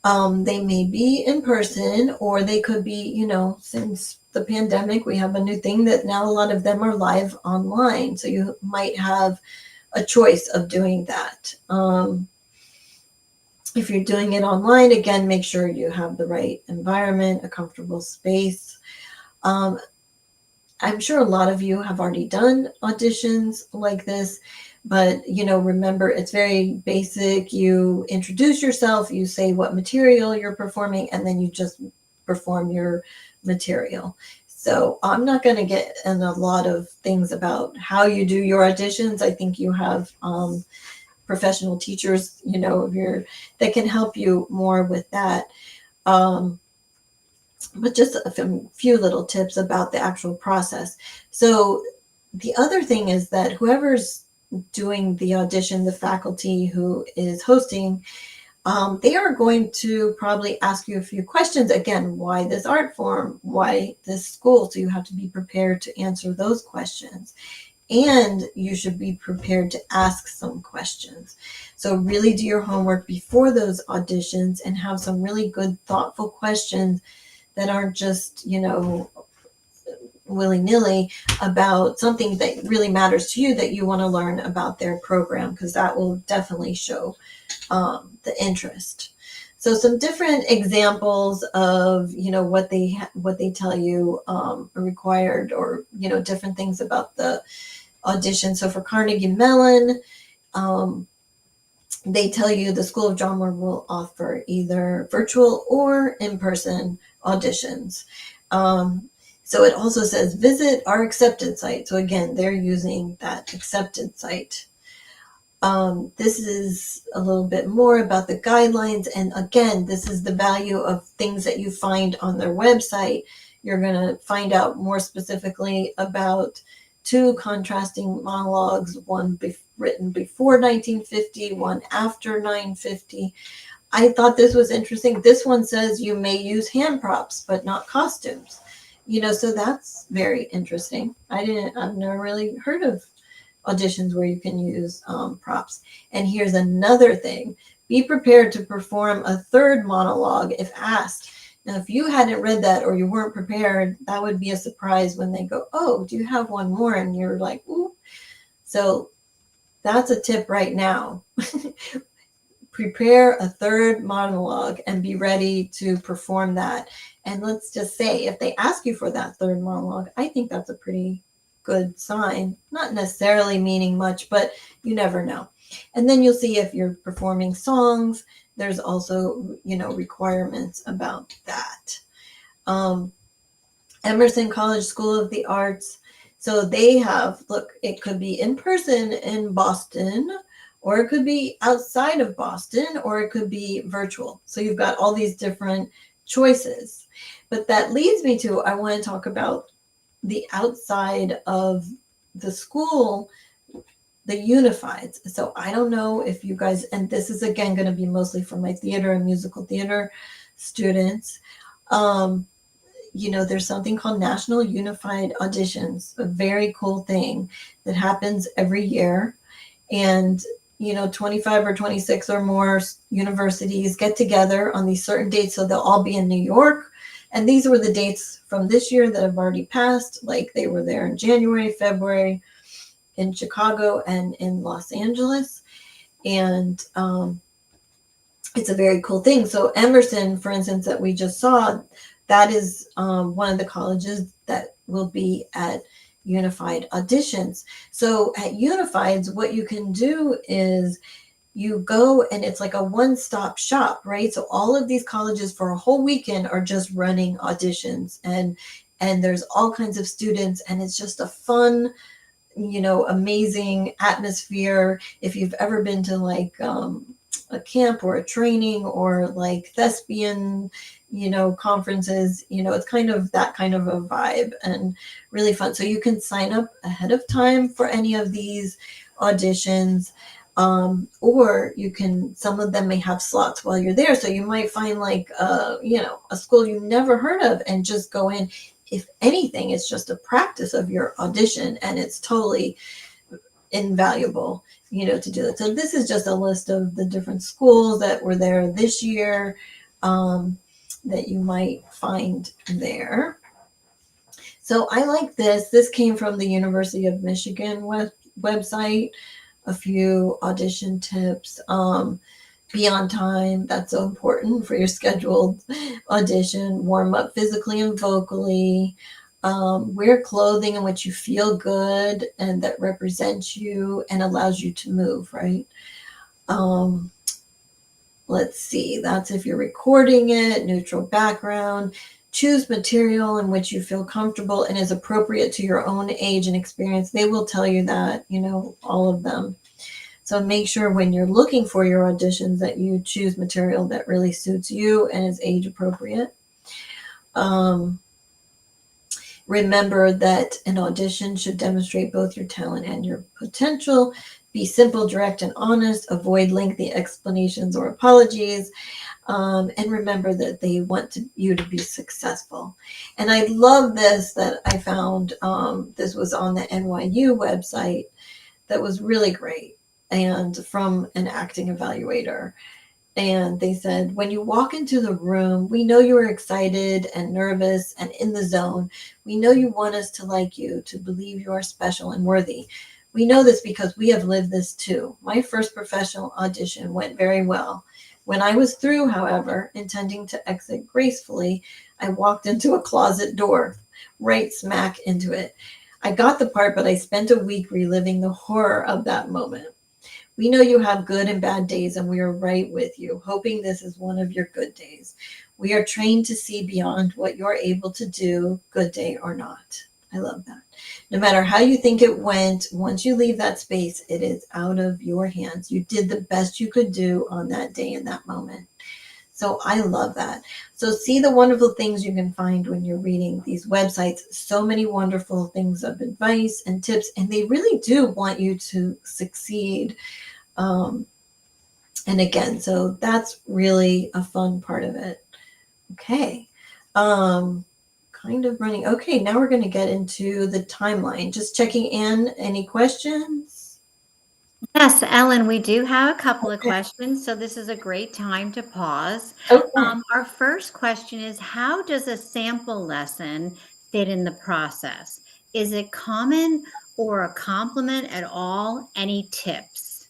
Speaker 2: They may be in person, or they could be, since the pandemic, we have a new thing that now a lot of them are live online. So you might have a choice of doing that. If you're doing it online, again, make sure you have the right environment, a comfortable space. I'm sure a lot of you have already done auditions like this, but, remember, it's very basic. You introduce yourself, you say what material you're performing, and then you just perform your material. So I'm not going to get in a lot of things about how you do your auditions. I think you have professional teachers, that can help you more with that. But just a few little tips about the actual process. So the other thing is that whoever's doing the audition, the faculty who is hosting, they are going to probably ask you a few questions. Again, why this art form? Why this school? So you have to be prepared to answer those questions. And you should be prepared to ask some questions. So really do your homework before those auditions and have some really good, thoughtful questions that aren't just, willy-nilly about something that really matters to you, that you want to learn about their program, because that will definitely show the interest. So some different examples of what they tell you are required, or different things about the audition. So for Carnegie Mellon, they tell you the School of Drama will offer either virtual or in-person auditions. So it also says visit our accepted site. So again, they're using that accepted site. This is a little bit more about the guidelines. And again, this is the value of things that you find on their website. You're going to find out more specifically about 2 contrasting monologues, one written before 1950, one after 950. I thought this was interesting. This one says you may use hand props, but not costumes. So that's very interesting. I've never really heard of auditions where you can use props. And here's another thing. Be prepared to perform a third monologue if asked. Now, if you hadn't read that or you weren't prepared, that would be a surprise when they go, oh, do you have one more? And you're like, ooh. So that's a tip right now. Prepare a third monologue and be ready to perform that. And let's just say, if they ask you for that third monologue, I think that's a pretty good sign. Not necessarily meaning much, but you never know. And then you'll see if you're performing songs, there's also, requirements about that. Emerson College School of the Arts. So they have, look, it could be in person in Boston, or it could be outside of Boston, or it could be virtual. So you've got all these different choices. But that leads me to, I want to talk about the outside of the school, the unifieds. So I don't know if you guys, and this is again going to be mostly for my theater and musical theater students. There's something called National Unified Auditions, a very cool thing that happens every year. And 25 or 26 or more universities get together on these certain dates. So they'll all be in New York. And these were the dates from this year that have already passed. Like they were there in January, February, in Chicago and in Los Angeles. And it's a very cool thing. So Emerson, for instance, that we just saw, that is one of the colleges that will be at Unified Auditions. So at Unifieds, what you can do is you go and it's like a one-stop shop, right? So all of these colleges for a whole weekend are just running auditions, and there's all kinds of students, and it's just a fun, amazing atmosphere. If you've ever been to like a camp or a training or like thespian, conferences, it's kind of that kind of a vibe and really fun. So you can sign up ahead of time for any of these auditions. Or you can, some of them may have slots while you're there. So you might find like, a school you never heard of and just go in. If anything, it's just a practice of your audition, and it's totally invaluable, to do it. So this is just a list of the different schools that were there this year, that you might find there. So I like this. This came from the University of Michigan website. A few audition tips. Be on time. That's so important for your scheduled audition. Warm up physically and vocally. Wear clothing in which you feel good and that represents you and allows you to move, right? Let's see. That's if you're recording it. Neutral background. Choose material in which you feel comfortable and is appropriate to your own age and experience. They will tell you that, all of them. So make sure when you're looking for your auditions that you choose material that really suits you and is age appropriate. Remember that an audition should demonstrate both your talent and your potential. Be simple, direct, and honest. Avoid lengthy explanations or apologies. And remember that they want you to be successful. And I love this that I found. This was on the NYU website that was really great, and from an acting evaluator. And they said, when you walk into the room, we know you are excited and nervous and in the zone. We know you want us to like you, to believe you are special and worthy. We know this because we have lived this too. My first professional audition went very well. When I was through, however, intending to exit gracefully, I walked into a closet door, right smack into it. I got the part, but I spent a week reliving the horror of that moment. We know you have good and bad days, and we are right with you, hoping this is one of your good days. We are trained to see beyond what you're able to do, good day or not. I love that. No matter how you think it went, once you leave that space, it is out of your hands. You did the best you could do on that day in that moment. So I love that. So see the wonderful things you can find when you're reading these websites. So many wonderful things of advice and tips, and they really do want you to succeed. Um, and again, so that's really a fun part of it. Okay. Um, kind of running. Okay, now we're going to get into the timeline. Just checking in. Any questions?
Speaker 1: Yes, Ellen, we do have a couple of
Speaker 2: Okay.
Speaker 1: questions, so this is a great time to pause.
Speaker 2: Okay.
Speaker 1: Our first question is, how does a sample lesson fit in the process? Is it common or a compliment at all? Any tips?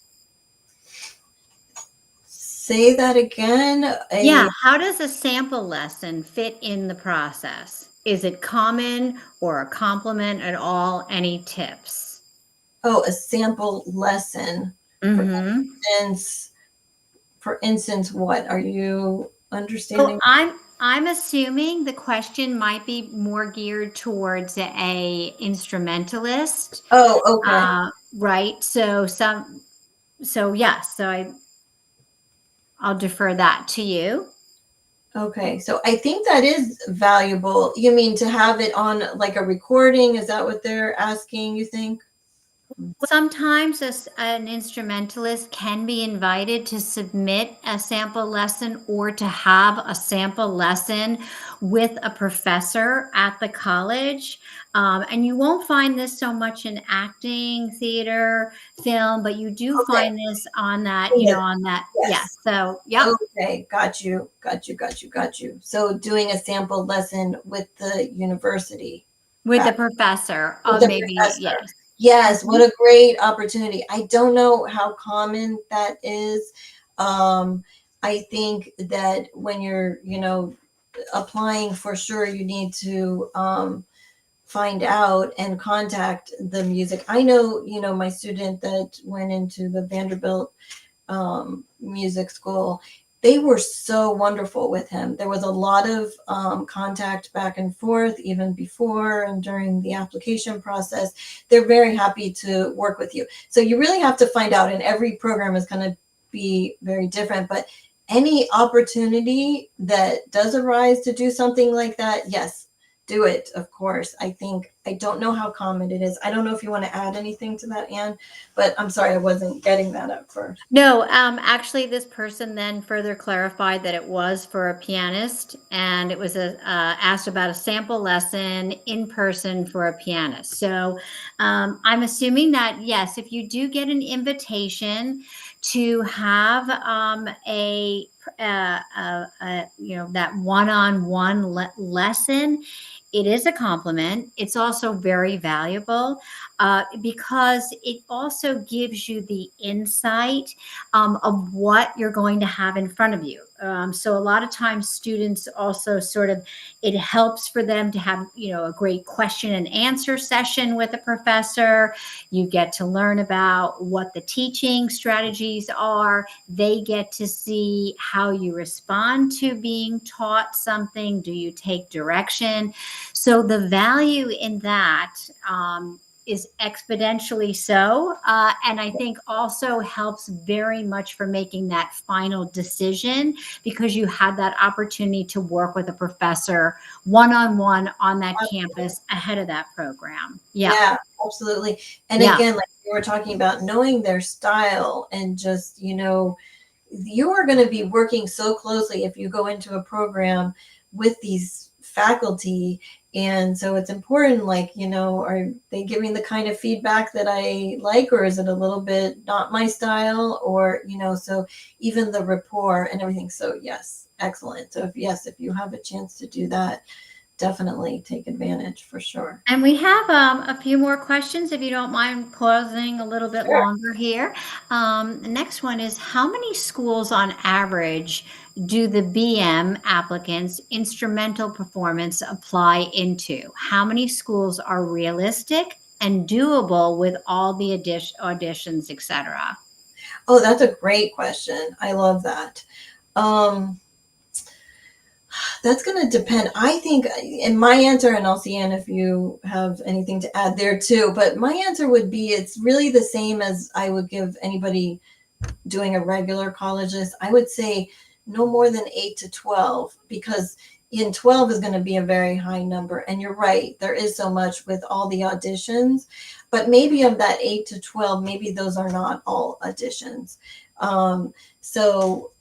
Speaker 2: Say that again.
Speaker 1: Yeah, how does a sample lesson fit in the process? Is it common or a compliment at all? Any tips?
Speaker 2: A sample lesson. For
Speaker 1: Mm-hmm.
Speaker 2: instance, what are you
Speaker 1: So
Speaker 2: understanding?
Speaker 1: I'm assuming the question might be more geared towards a instrumentalist,
Speaker 2: Oh, okay.
Speaker 1: right? So yes, I'll defer that to you.
Speaker 2: Okay. So I think that is valuable. You mean to have it on like a recording? Is that what they're asking, you think?
Speaker 1: Sometimes an instrumentalist can be invited to submit a sample lesson or to have a sample lesson with a professor at the college. And you won't find this so much in acting, theater, film, but you do
Speaker 2: Okay.
Speaker 1: find this on that,
Speaker 2: Yes.
Speaker 1: on that. Yes.
Speaker 2: Yes.
Speaker 1: So, yep,
Speaker 2: Okay. Got you. Got you. Got you. Got you. So doing a sample lesson with the university.
Speaker 1: with the professor,
Speaker 2: With the
Speaker 1: maybe,
Speaker 2: professor.
Speaker 1: yes.
Speaker 2: Yes, what
Speaker 1: Mhm.
Speaker 2: a great opportunity. I don't know how common that is. Um, I think that when you're, applying for sure, you need to find out and contact the music. I know, my student that went into the Vanderbilt music school, they were so wonderful with him. There was a lot of contact back and forth, even before and during the application process. They're very happy to work with you. So you really have to find out, and every program is going to be very different. But any opportunity that does arise to do something like that, yes, do it, of course. I don't know how common it is. I don't know if you want to add anything to that, Anne, but I'm sorry I wasn't getting that at first.
Speaker 1: No, actually, this person then further clarified that it was for a pianist, and it was asked about a sample lesson in person for a pianist. So, I'm assuming that yes, if you do get an invitation to have that one-on-one lesson, it is a compliment. It's also very valuable because it also gives you the insight of what you're going to have in front of you. So a lot of times students also it helps for them to have, a great question and answer session with a professor. You get to learn about what the teaching strategies are. They get to see how you respond to being taught something. Do you take direction? So the value in that is exponentially so. And I think also helps very much for making that final decision because you had that opportunity to work with a professor one on one on that campus ahead of that program. Yeah.
Speaker 2: Yeah, absolutely. And
Speaker 1: Yeah.
Speaker 2: again, like we were talking about, knowing their style and just, you are going to be working so closely if you go into a program with these faculty. And so it's important, like, are they giving the kind of feedback that I like, or is it a little bit not my style? Or, so even the rapport and everything. So yes, excellent. So if you have a chance to do that, definitely take advantage for sure.
Speaker 1: And we have a few more questions if you don't mind pausing a little bit
Speaker 2: Sure.
Speaker 1: longer here. The next one is how many schools on average do the BM applicants instrumental performance apply into? How many schools are realistic and doable with all the auditions, etc.?
Speaker 2: Oh, that's a great question. I love that. Um, that's going to depend. I think, in my answer, and I'll see, Anne, if you have anything to add there too, but my answer would be it's really the same as I would give anybody doing a regular college list. I would say no more than 8 to 12, because in 12 is going to be a very high number. And you're right, there is so much with all the auditions, but maybe of that 8 to 12, maybe those are not all auditions. So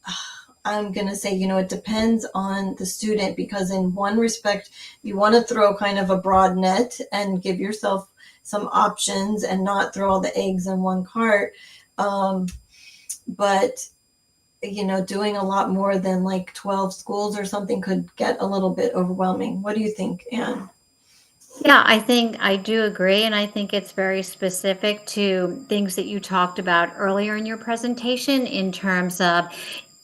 Speaker 2: I'm going to say, it depends on the student, because in one respect, you want to throw kind of a broad net and give yourself some options and not throw all the eggs in one cart. But doing a lot more than like 12 schools or something could get a little bit overwhelming. What do you think, Anne?
Speaker 1: Yeah, I think I do agree. And I think it's very specific to things that you talked about earlier in your presentation in terms of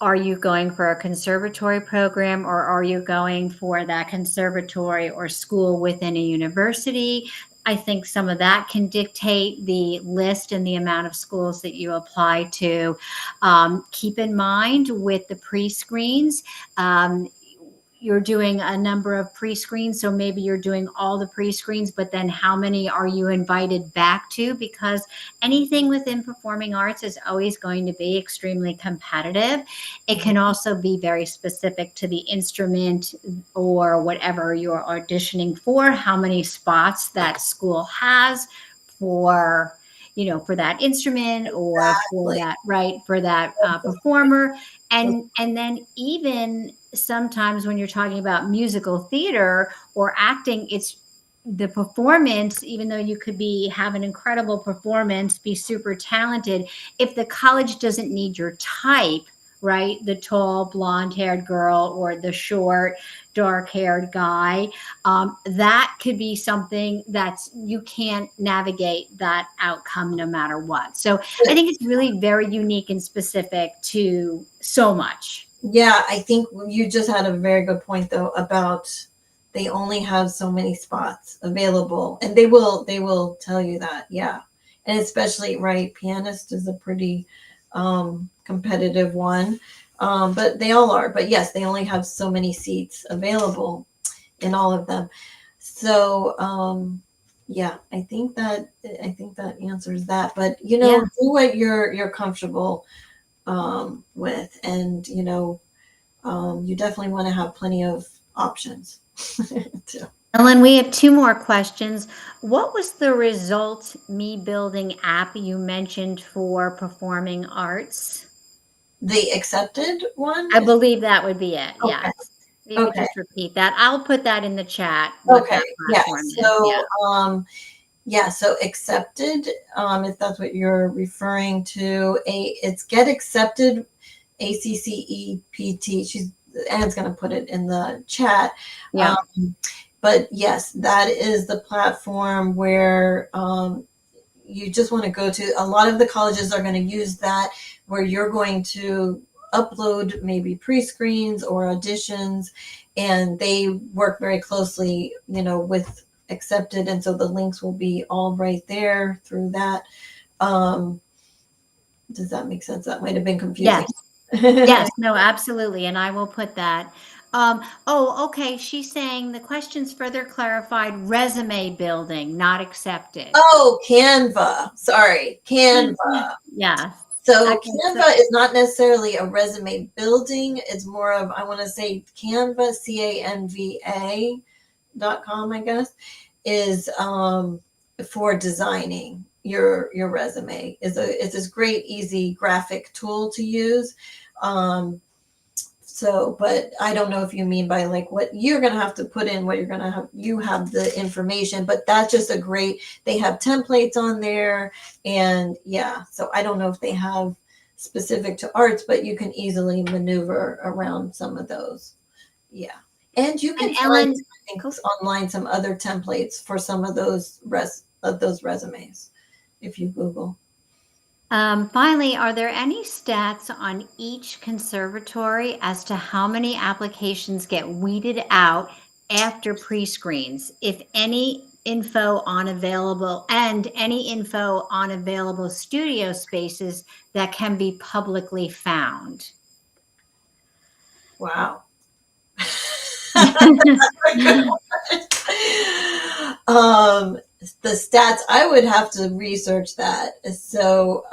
Speaker 1: are you going for a conservatory program or are you going for that conservatory or school within a university? I think some of that can dictate the list and the amount of schools that you apply to. Keep in mind with the pre screens, you're doing a number of pre-screens, so maybe you're doing all the pre-screens, but then how many are you invited back to? Because anything within performing arts is always going to be extremely competitive. It can also be very specific to the instrument or whatever you're auditioning for, how many spots that school has for for that instrument or for
Speaker 2: Exactly.
Speaker 1: that for that performer. And then even sometimes when you're talking about musical theater or acting, it's the performance, even though you could have an incredible performance, be super talented, if the college doesn't need your type, right? The tall blonde haired girl or the short dark haired guy, that could be something that's you can't navigate that outcome no matter what. So I think it's really very unique and specific to so much.
Speaker 2: Yeah, I think you just had a very good point though about they only have so many spots available, and they will tell you that. Yeah. And especially, right, pianist is a pretty competitive one. But they all are. But yes, they only have so many seats available in all of them. So yeah, I think that answers that. But
Speaker 1: Yeah.
Speaker 2: do what you're comfortable with, and you definitely want to have plenty of options too.
Speaker 1: Ellen, we have two more questions. What was the result me building app you mentioned for performing arts?
Speaker 2: The accepted one
Speaker 1: I
Speaker 2: is
Speaker 1: believe that would be it.
Speaker 2: okay.
Speaker 1: Yes. You could
Speaker 2: Okay.
Speaker 1: just repeat that. I'll put that in the chat, what
Speaker 2: Okay.
Speaker 1: that
Speaker 2: Yeah.
Speaker 1: platform is. Yeah.
Speaker 2: So accepted, if that's what you're referring to, it's get accepted, ACCEPT. Anne's going to put it in the chat.
Speaker 1: Yeah.
Speaker 2: Um, but yes, that is the platform where you just want to go to. A lot of the colleges are going to use that, where you're going to upload maybe pre-screens or auditions, and they work very closely with accepted, and so the links will be all right there through that. um does that make sense? That might have been confusing.
Speaker 1: Yes. Yes. No, absolutely. And I will put that Okay. She's saying the questions further clarified resume building, not accepted.
Speaker 2: Oh, Canva. Sorry, Canva.
Speaker 1: Yes.
Speaker 2: So
Speaker 1: Okay. So,
Speaker 2: Canva is not necessarily a resume building. It's more of, I want to say Canva, Canva.com, I guess, is for designing your resume. It's this great, easy graphic tool to use. Um, so, but I don't know if you mean by like what you're going to have to put in, what you're going to have, you have the information, but that's just a great, they have templates on there. And yeah, so I don't know if they have specific to arts, but you can easily maneuver around some of those. Yeah. And you
Speaker 1: and
Speaker 2: can find,
Speaker 1: Ellen,
Speaker 2: I think, online some other templates for some of those resumes if you Google.
Speaker 1: finally, are there any stats on each conservatory as to how many applications get weeded out after pre-screens? If any info on available and any info on available studio spaces that can be publicly found?
Speaker 2: Wow. um, the stats, I would have to research that. So,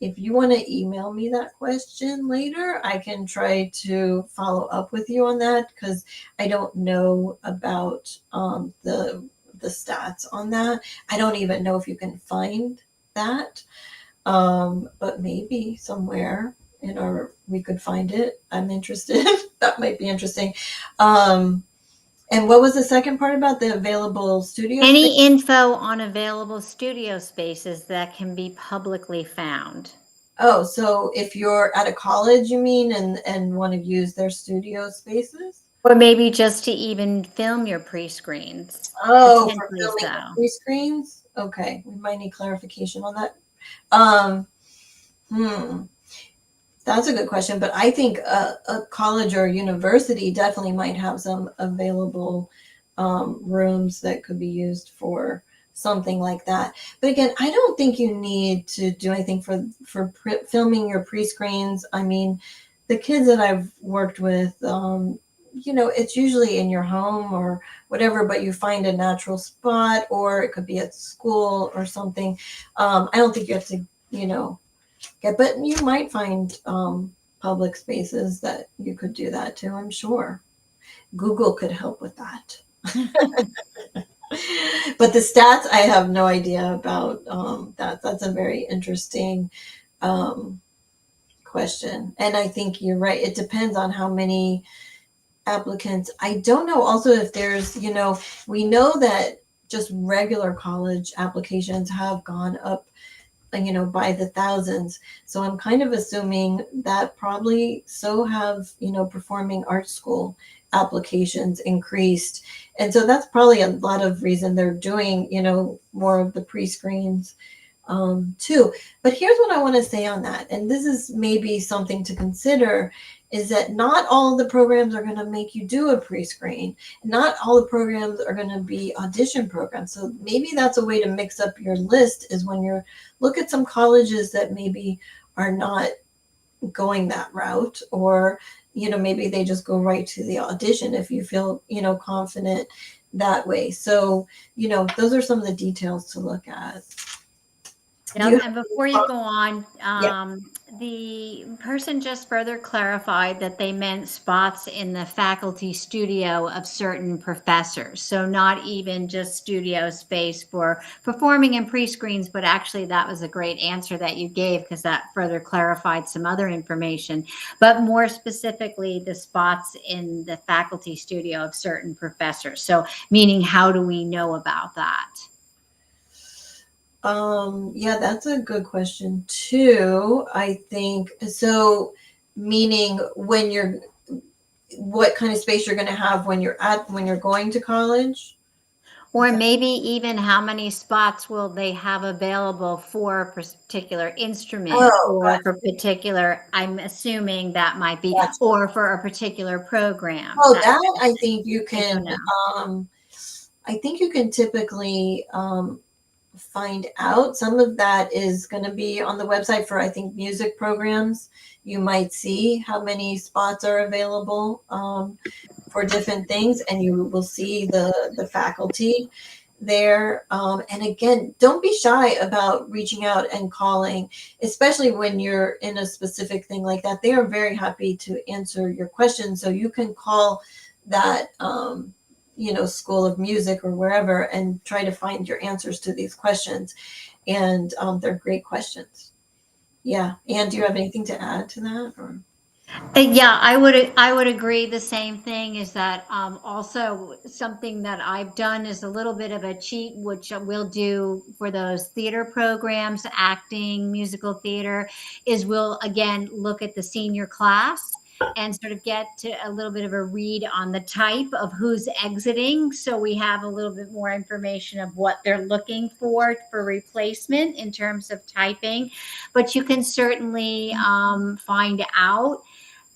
Speaker 2: if you want to email me that question later, I can try to follow up with you on that because I don't know about the stats on that. I don't even know if you can find that, but maybe somewhere in our we could find it. I'm interested. That might be interesting. Um, and what was the second part about the available studio space?
Speaker 1: Any info on available studio spaces that can be publicly found?
Speaker 2: Oh, so if you're at a college, you mean, and want to use their studio spaces?
Speaker 1: Or maybe just to even film your pre-screens,
Speaker 2: Oh, for
Speaker 1: potentially
Speaker 2: filming the
Speaker 1: so.
Speaker 2: pre-screens? Okay, we might need clarification on that. Um, hmm, that's a good question, but I think a college or a university definitely might have some available rooms that could be used for something like that. But again, I don't think you need to do anything for filming your pre-screens. I mean, the kids that I've worked with, it's usually in your home or whatever, but you find a natural spot, or it could be at school or something. I don't think you have to, you know, but you might find public spaces that you could do that too, I'm sure. Google could help with that. But the stats, I have no idea about that. That's a very interesting um, question. And I think you're right. It depends on how many applicants. I don't know also if there's, we know that just regular college applications have gone up, by the thousands. So I'm kind of assuming that probably so have, performing arts school applications increased. And so that's probably a lot of reason they're doing, more of the pre-screens too. But here's what I want to say on that. And this is maybe something to consider is that not all of the programs are going to make you do a pre-screen. Not all the programs are going to be audition programs. So maybe that's a way to mix up your list is when you're look at some colleges that maybe are not going that route, or maybe they just go right to the audition if you feel confident that way. So those are some of the details to look at. Do you
Speaker 1: Yep, and before you
Speaker 2: have,
Speaker 1: go on,
Speaker 2: yeah.
Speaker 1: the person just further clarified that they meant spots in the faculty studio of certain professors. So not even just studio space for performing in pre-screens, but actually that was a great answer that you gave because that further clarified some other information. But more specifically, the spots in the faculty studio of certain professors. So meaning, how do we know about that?
Speaker 2: Yeah, that's a good question too. I think so, meaning what kind of space you're going to have when you're going to college. Is
Speaker 1: Or
Speaker 2: that,
Speaker 1: maybe even how many spots will they have available for a particular instrument
Speaker 2: oh,
Speaker 1: or for particular, I'm assuming that might be,
Speaker 2: gotcha.
Speaker 1: or for a particular program.
Speaker 2: Oh,
Speaker 1: That
Speaker 2: that
Speaker 1: I don't know.
Speaker 2: um, I think you can typically find out. Some of that is going to be on the website for, I think, music programs. you might see how many spots are available for different things, and you will see the faculty there. And again, don't be shy about reaching out and calling, especially when you're in a specific thing like that. They are very happy to answer your questions. So you can call that, School of Music or wherever and try to find your answers to these questions. And they're great questions. Yeah. And do you have anything to add to that? Or
Speaker 1: Yeah, I would agree. The same thing is that also something that I've done is a little bit of a cheat, which we'll do for those theater programs, acting, musical theater, is we'll again look at the senior class and sort of get to a little bit of a read on the type of who's exiting, so we have a little bit more information of what they're looking for replacement in terms of typing. But you can certainly find out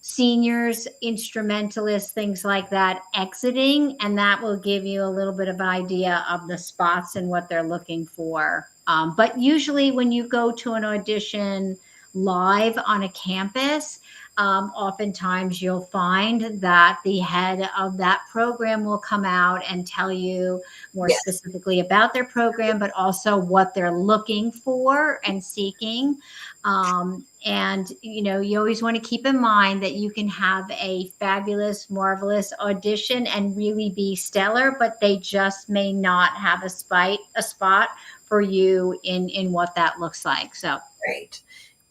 Speaker 1: seniors, instrumentalists, things like that exiting, and that will give you a little bit of idea of the spots and what they're looking for. But usually, when you go to an audition live on a campus, oftentimes you'll find that the head of that program will come out and tell you more
Speaker 2: yes,
Speaker 1: specifically about their program, but also what they're looking for and seeking. And you always want to keep in mind that you can have a fabulous, marvelous audition and really be stellar, but they just may not have a spot for you in what that looks like. So
Speaker 2: great.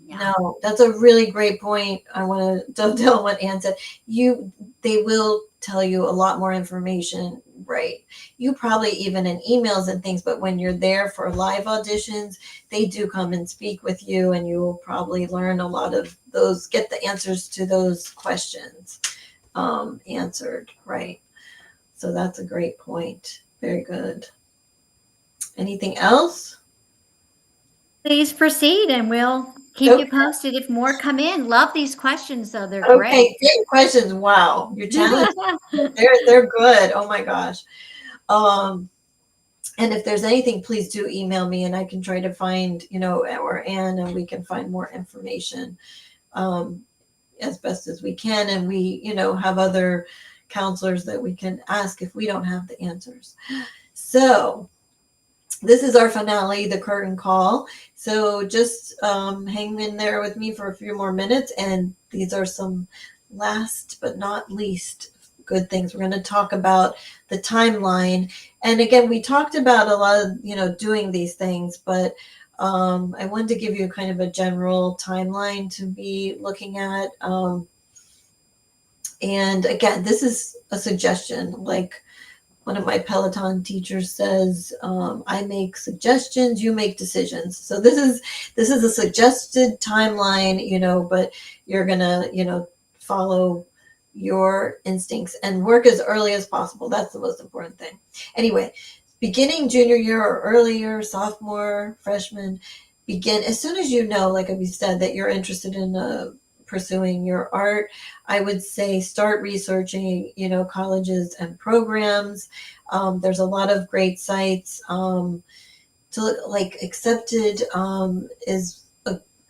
Speaker 1: yeah.
Speaker 2: No, that's a really great point. I want to dovetail on what Ann said. They will tell you a lot more information, right? You probably even in emails and things, but when you're there for live auditions, they do come and speak with you, and you will probably learn a lot of those, get the answers to those questions answered, right? So that's a great point. Very good. Anything else?
Speaker 1: Please proceed and we'll keep you
Speaker 2: Okay.
Speaker 1: posted if more come in. Love these questions though. They're great.
Speaker 2: Okay, great questions. Wow, you're challenging. They're good. Oh my gosh. Um, and if there's anything, please do email me, and I can try to find, or Ann, and we can find more information um, as best as we can. And we, have other counselors that we can ask if we don't have the answers. So this is our finale, the curtain call. So just hang in there with me for a few more minutes. And these are some last but not least good things. We're going to talk about the timeline. And again, we talked about a lot of, doing these things, but I wanted to give you kind of a general timeline to be looking at. And again, this is a suggestion. Like, one of my Peloton teachers says, I make suggestions, you make decisions. So this is a suggested timeline, but you're gonna, follow your instincts and work as early as possible. That's the most important thing. Anyway, beginning junior year or earlier, sophomore, freshman, begin as soon as like we said, that you're interested in pursuing your art. I would say start researching, colleges and programs. There's a lot of great sites to look, like Accepted is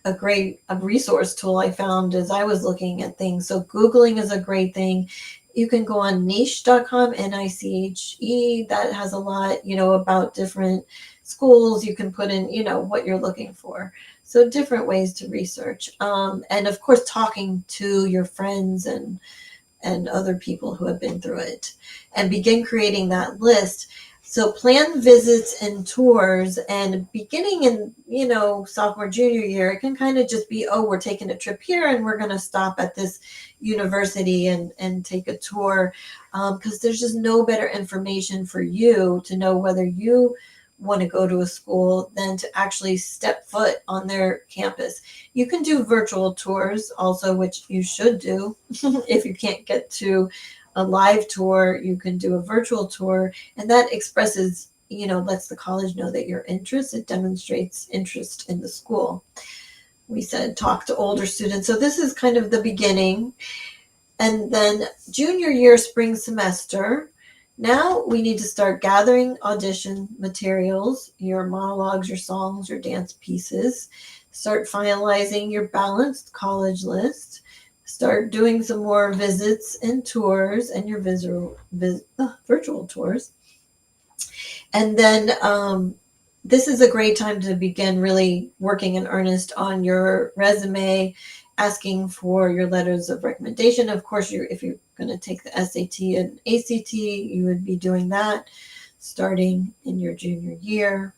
Speaker 2: a great resource tool I found as I was looking at things. So Googling is a great thing. You can go on niche.com, NICHE, that has a lot, about different schools. You can put in, what you're looking for. So different ways to research. And of course, talking to your friends and other people who have been through it, and begin creating that list. So plan visits and tours, and beginning in, sophomore, junior year, it can kind of just be, oh, we're taking a trip here and we're going to stop at this university and take a tour. Because there's just no better information for you to know whether you want to go to a school than to actually step foot on their campus. You can do virtual tours also, which you should do. If you can't get to a live tour, you can do a virtual tour, and that expresses, lets the college know that you're interested. It demonstrates interest in the school. We said talk to older students. So this is kind of the beginning. And then junior year, spring semester, now we need to start gathering audition materials, your monologues, your songs, your dance pieces. start finalizing your balanced college list, start doing some more visits and tours and your virtual tours. And then this is a great time to begin really working in earnest on your resume, asking for your letters of recommendation. Of course, if you're going to take the SAT and ACT, you would be doing that starting in your junior year.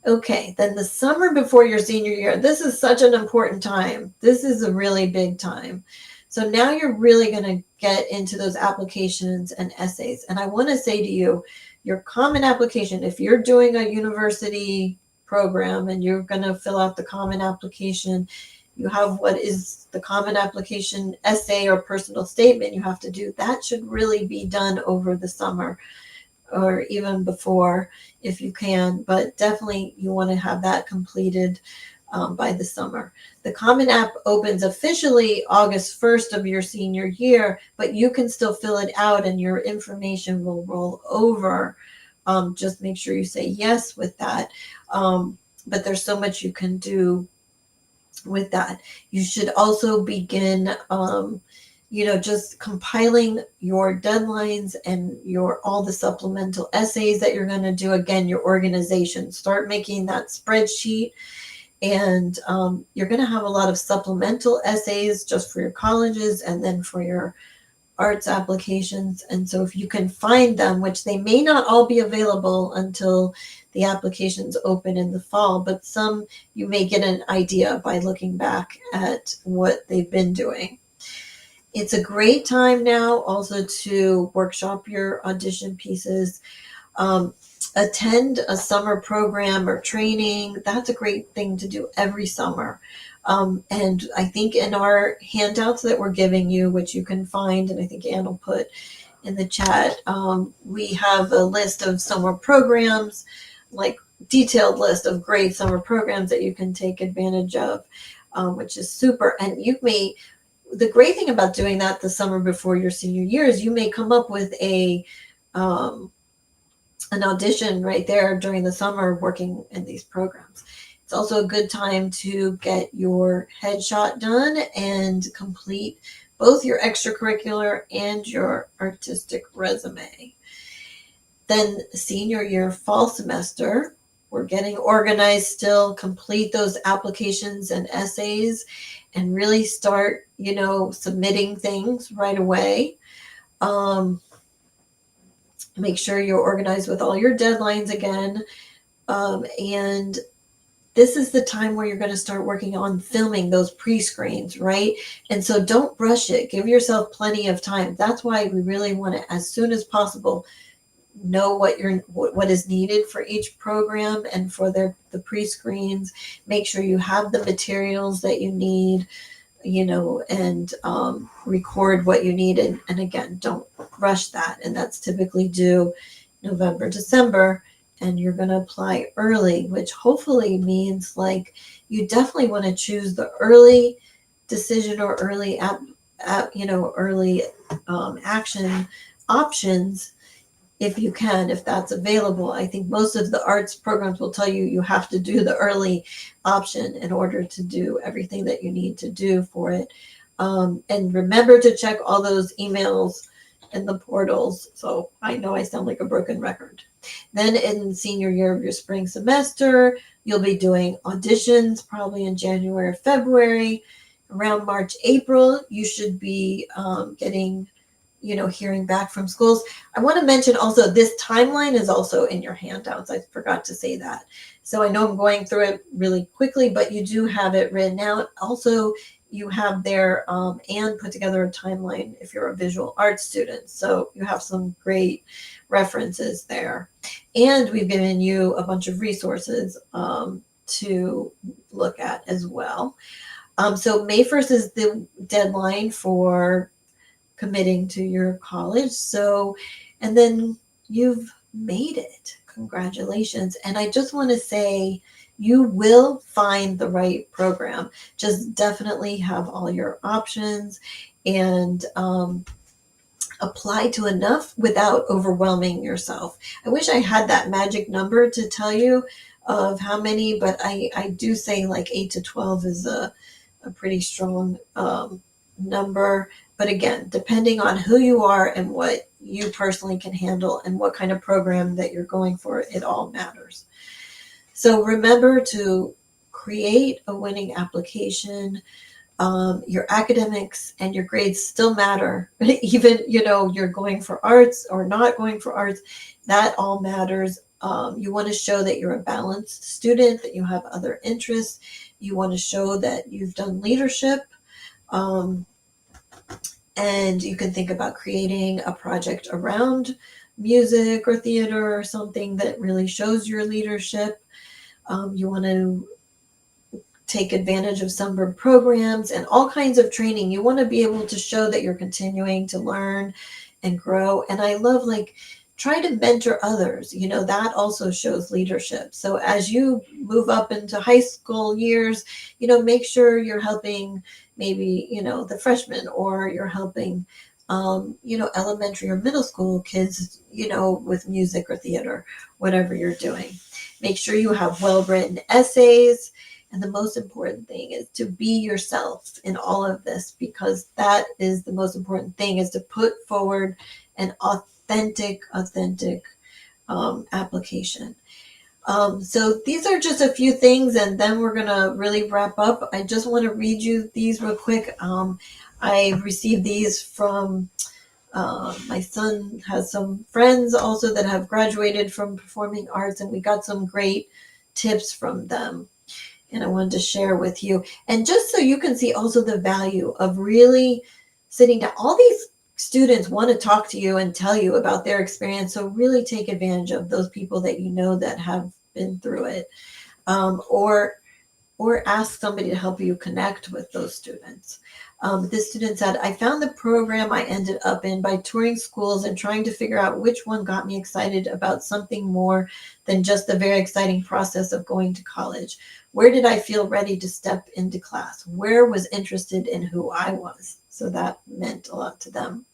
Speaker 2: Okay, then the summer before your senior year, this is such an important time. This is a really big time. So now you're really going to get into those applications and essays. And I want to say to you, your common application, if you're doing a university program and you're going to fill out the common application, you have what is the common application essay or personal statement you have to do. That should really be done over the summer or even before if you can, but definitely you want to have that completed by the summer. The Common App opens officially August 1st of your senior year, but you can still fill it out and your information will roll over. Just make sure you say yes with that. But there's so much you can do with that. You should also begin just compiling your deadlines and all the supplemental essays that you're going to do. Again, your organization, start making that spreadsheet, and you're going to have a lot of supplemental essays just for your colleges and then for your arts applications. And so if you can find them, which they may not all be available until the applications open in the fall, but some you may get an idea by looking back at what they've been doing. It's a great time now also to workshop your audition pieces, attend a summer program or training. That's a great thing to do every summer. And I think in our handouts that we're giving you, which you can find, and I think Ann will put in the chat, we have a list of summer programs, like detailed list of great summer programs that you can take advantage of, which is super. And the great thing about doing that the summer before your senior year is you may come up with an audition right there during the summer working in these programs. It's also a good time to get your headshot done and complete both your extracurricular and your artistic resume. Then senior year fall semester, we're getting organized still, complete those applications and essays and really start, submitting things right away. Make sure you're organized with all your deadlines again. And this is the time where you're going to start working on filming those pre-screens, right? And so don't rush it. Give yourself plenty of time. That's why we really want to, as soon as possible, know what is needed for each program and for the pre-screens. Make sure you have the materials that you need, and record what you need. And again, don't rush that. And that's typically due November, December, and you're going to apply early, which hopefully means like you definitely want to choose the early decision or early early action options if you can, if that's available. I think most of the arts programs will tell you you have to do the early option in order to do everything that you need to do for it. And remember to check all those emails in the portals. So I know I sound like a broken record. Then in senior year of your spring semester, you'll be doing auditions probably in January or February. Around March, April, you should be getting hearing back from schools. I want to mention also this timeline is also in your handouts. I forgot to say that. So I know I'm going through it really quickly, but you do have it written out. Also, you have there and put together a timeline if you're a visual arts student. So you have some great references there. And we've given you a bunch of resources to look at as well. So May 1st is the deadline for committing to your college. So, and then you've made it. Congratulations. And I just want to say you will find the right program. Just definitely have all your options and apply to enough without overwhelming yourself. I wish I had that magic number to tell you, of how many, but I do say like 8 to 12 is a pretty strong number. But again, depending on who you are and what you personally can handle and what kind of program that you're going for, it all matters. So remember to create a winning application. Your academics and your grades still matter. Even, you're going for arts or not going for arts, that all matters. You want to show that you're a balanced student, that you have other interests. You want to show that you've done leadership. Um, and you can think about creating a project around music or theater or something that really shows your leadership. You want to take advantage of summer programs and all kinds of training. You want to be able to show that you're continuing to learn and grow. And I love, like, try to mentor others. That also shows leadership. So as you move up into high school years, make sure you're helping maybe, the freshmen, or you're helping, elementary or middle school kids, with music or theater, whatever you're doing. Make sure you have well-written essays. And the most important thing is to be yourself in all of this, because that is the most important thing, is to put forward an authentic application. So these are just a few things, and then we're going to really wrap up. I just want to read you these real quick. I received these from my son has some friends also that have graduated from performing arts, and we got some great tips from them, and I wanted to share with you. And just so you can see also the value of really sitting down. All these students want to talk to you and tell you about their experience. So really take advantage of those people that that have been through it, or ask somebody to help you connect with those students. This student said, I found the program I ended up in by touring schools and trying to figure out which one got me excited about something more than just the very exciting process of going to college. Where did I feel ready to step into class? Where was interested in who I was? So that meant a lot to them.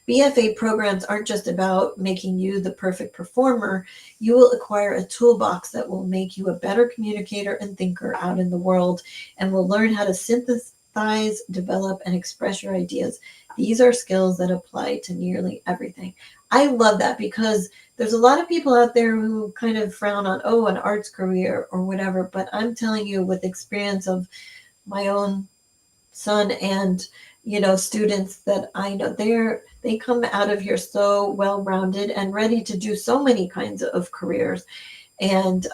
Speaker 2: BFA programs aren't just about making you the perfect performer. You will acquire a toolbox that will make you a better communicator and thinker out in the world, and will learn how to synthesize, develop, and express your ideas. These are skills that apply to nearly everything. I love that, because there's a lot of people out there who kind of frown on, an arts career or whatever. But I'm telling you, with experience of my own son and students that I know, they come out of here so well-rounded and ready to do so many kinds of careers. And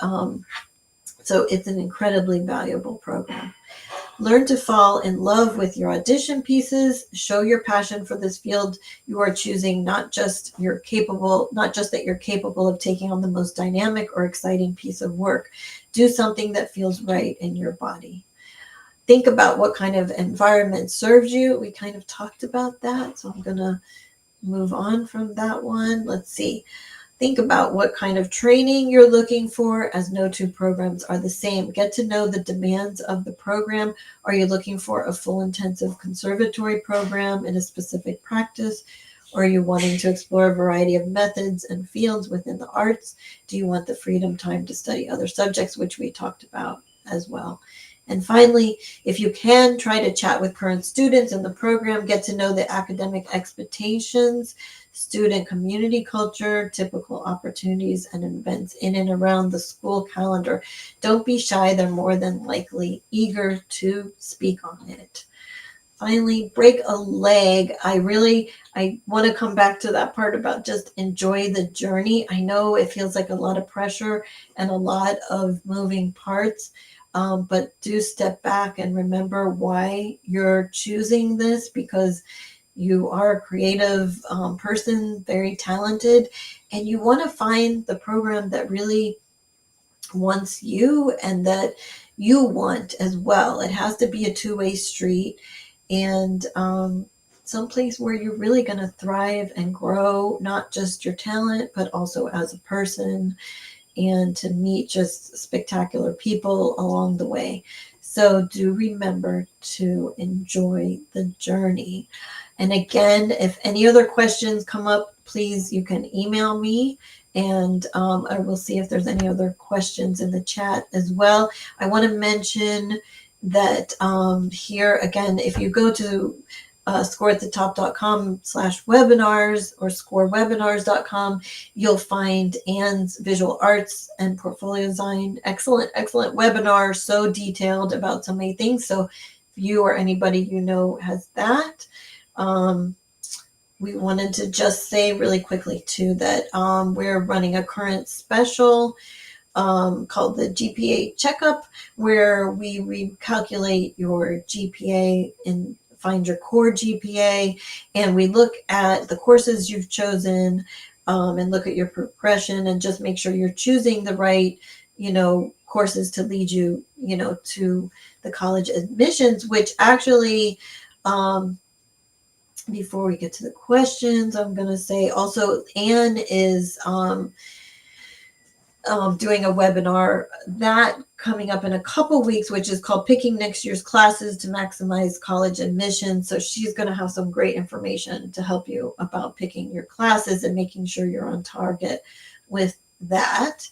Speaker 2: so it's an incredibly valuable program. Learn to fall in love with your audition pieces. Show your passion for this field you are choosing, not just that you're capable of taking on the most dynamic or exciting piece of work. Do something that feels right in your body. Think about what kind of environment serves you. We kind of talked about that, so I'm going to move on from that one. Let's see. Think about what kind of training you're looking for, as no two programs are the same. Get to know the demands of the program. Are you looking for a full intensive conservatory program in a specific practice? Or are you wanting to explore a variety of methods and fields within the arts? Do you want the freedom time to study other subjects, which we talked about as well? And finally, if you can, try to chat with current students in the program, get to know the academic expectations, student community culture, typical opportunities and events in and around the school calendar. Don't be shy. They're more than likely eager to speak on it. Finally, break a leg. I want to come back to that part about just enjoy the journey. I know it feels like a lot of pressure and a lot of moving parts, but do step back and remember why you're choosing this, because you are a creative person, very talented, and you want to find the program that really wants you and that you want as well. It has to be a two-way street, and someplace where you're really going to thrive and grow, not just your talent, but also as a person, and to meet just spectacular people along the way. So do remember to enjoy the journey. And again, if any other questions come up, please, you can email me And I will see if there's any other questions in the chat as well. I want to mention that here again, if you go to scoreatthetop.com/webinars or scorewebinars.com, you'll find Anne's visual arts and portfolio design. Excellent webinar, so detailed about so many things. So if you or anybody you know has that, we wanted to just say really quickly too that we're running a current special called the GPA checkup, where we recalculate your GPA and find your core GPA, and we look at the courses you've chosen and look at your progression and just make sure you're choosing the right, courses to lead you, to the college admissions, which actually, before we get to the questions, I'm going to say also Anne is doing a webinar that coming up in a couple weeks, which is called Picking Next Year's Classes to Maximize College Admission. So she's going to have some great information to help you about picking your classes and making sure you're on target with that.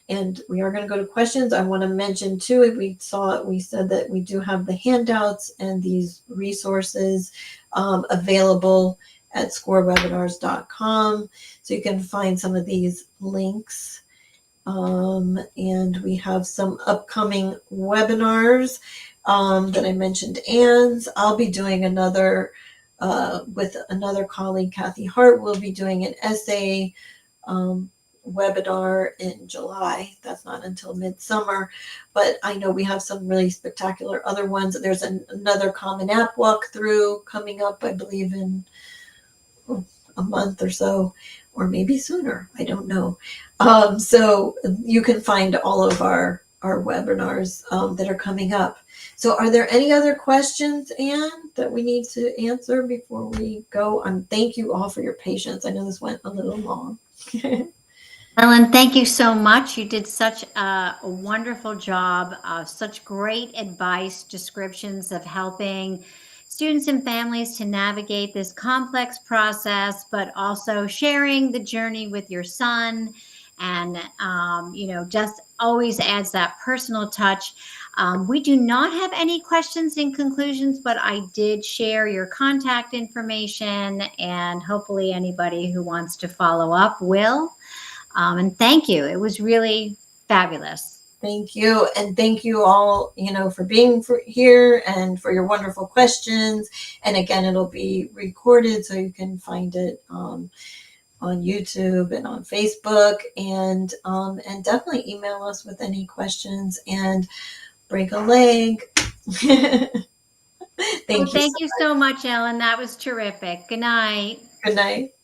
Speaker 2: And we are going to go to questions. I want to mention too, we said that we do have the handouts and these resources available at scorewebinars.com. So you can find some of these links. And we have some upcoming webinars that I mentioned Anne's. I'll be doing another with another colleague, Kathy Hart. We'll be doing an essay webinar in July. That's not until midsummer, but I know we have some really spectacular other ones. There's another Common App walkthrough coming up, I believe, in a month or so, or maybe sooner. I don't know. So you can find all of our webinars that are coming up. So are there any other questions, Anne, that we need to answer before we go? Thank you all for your patience. I know this went a little long.
Speaker 1: Ellen, thank you so much. You did such a wonderful job, such great advice, descriptions of helping students and families to navigate this complex process, but also sharing the journey with your son. And, just always adds that personal touch. We do not have any questions in conclusions, but I did share your contact information, and hopefully anybody who wants to follow up will. And thank you. It was really fabulous.
Speaker 2: Thank you. And thank you all, for being here and for your wonderful questions. And again, it'll be recorded so you can find it on YouTube and on Facebook, and definitely email us with any questions and break a leg. Thank you.
Speaker 1: Thank you so much, Ellen. That was terrific. Good night.
Speaker 2: Good night.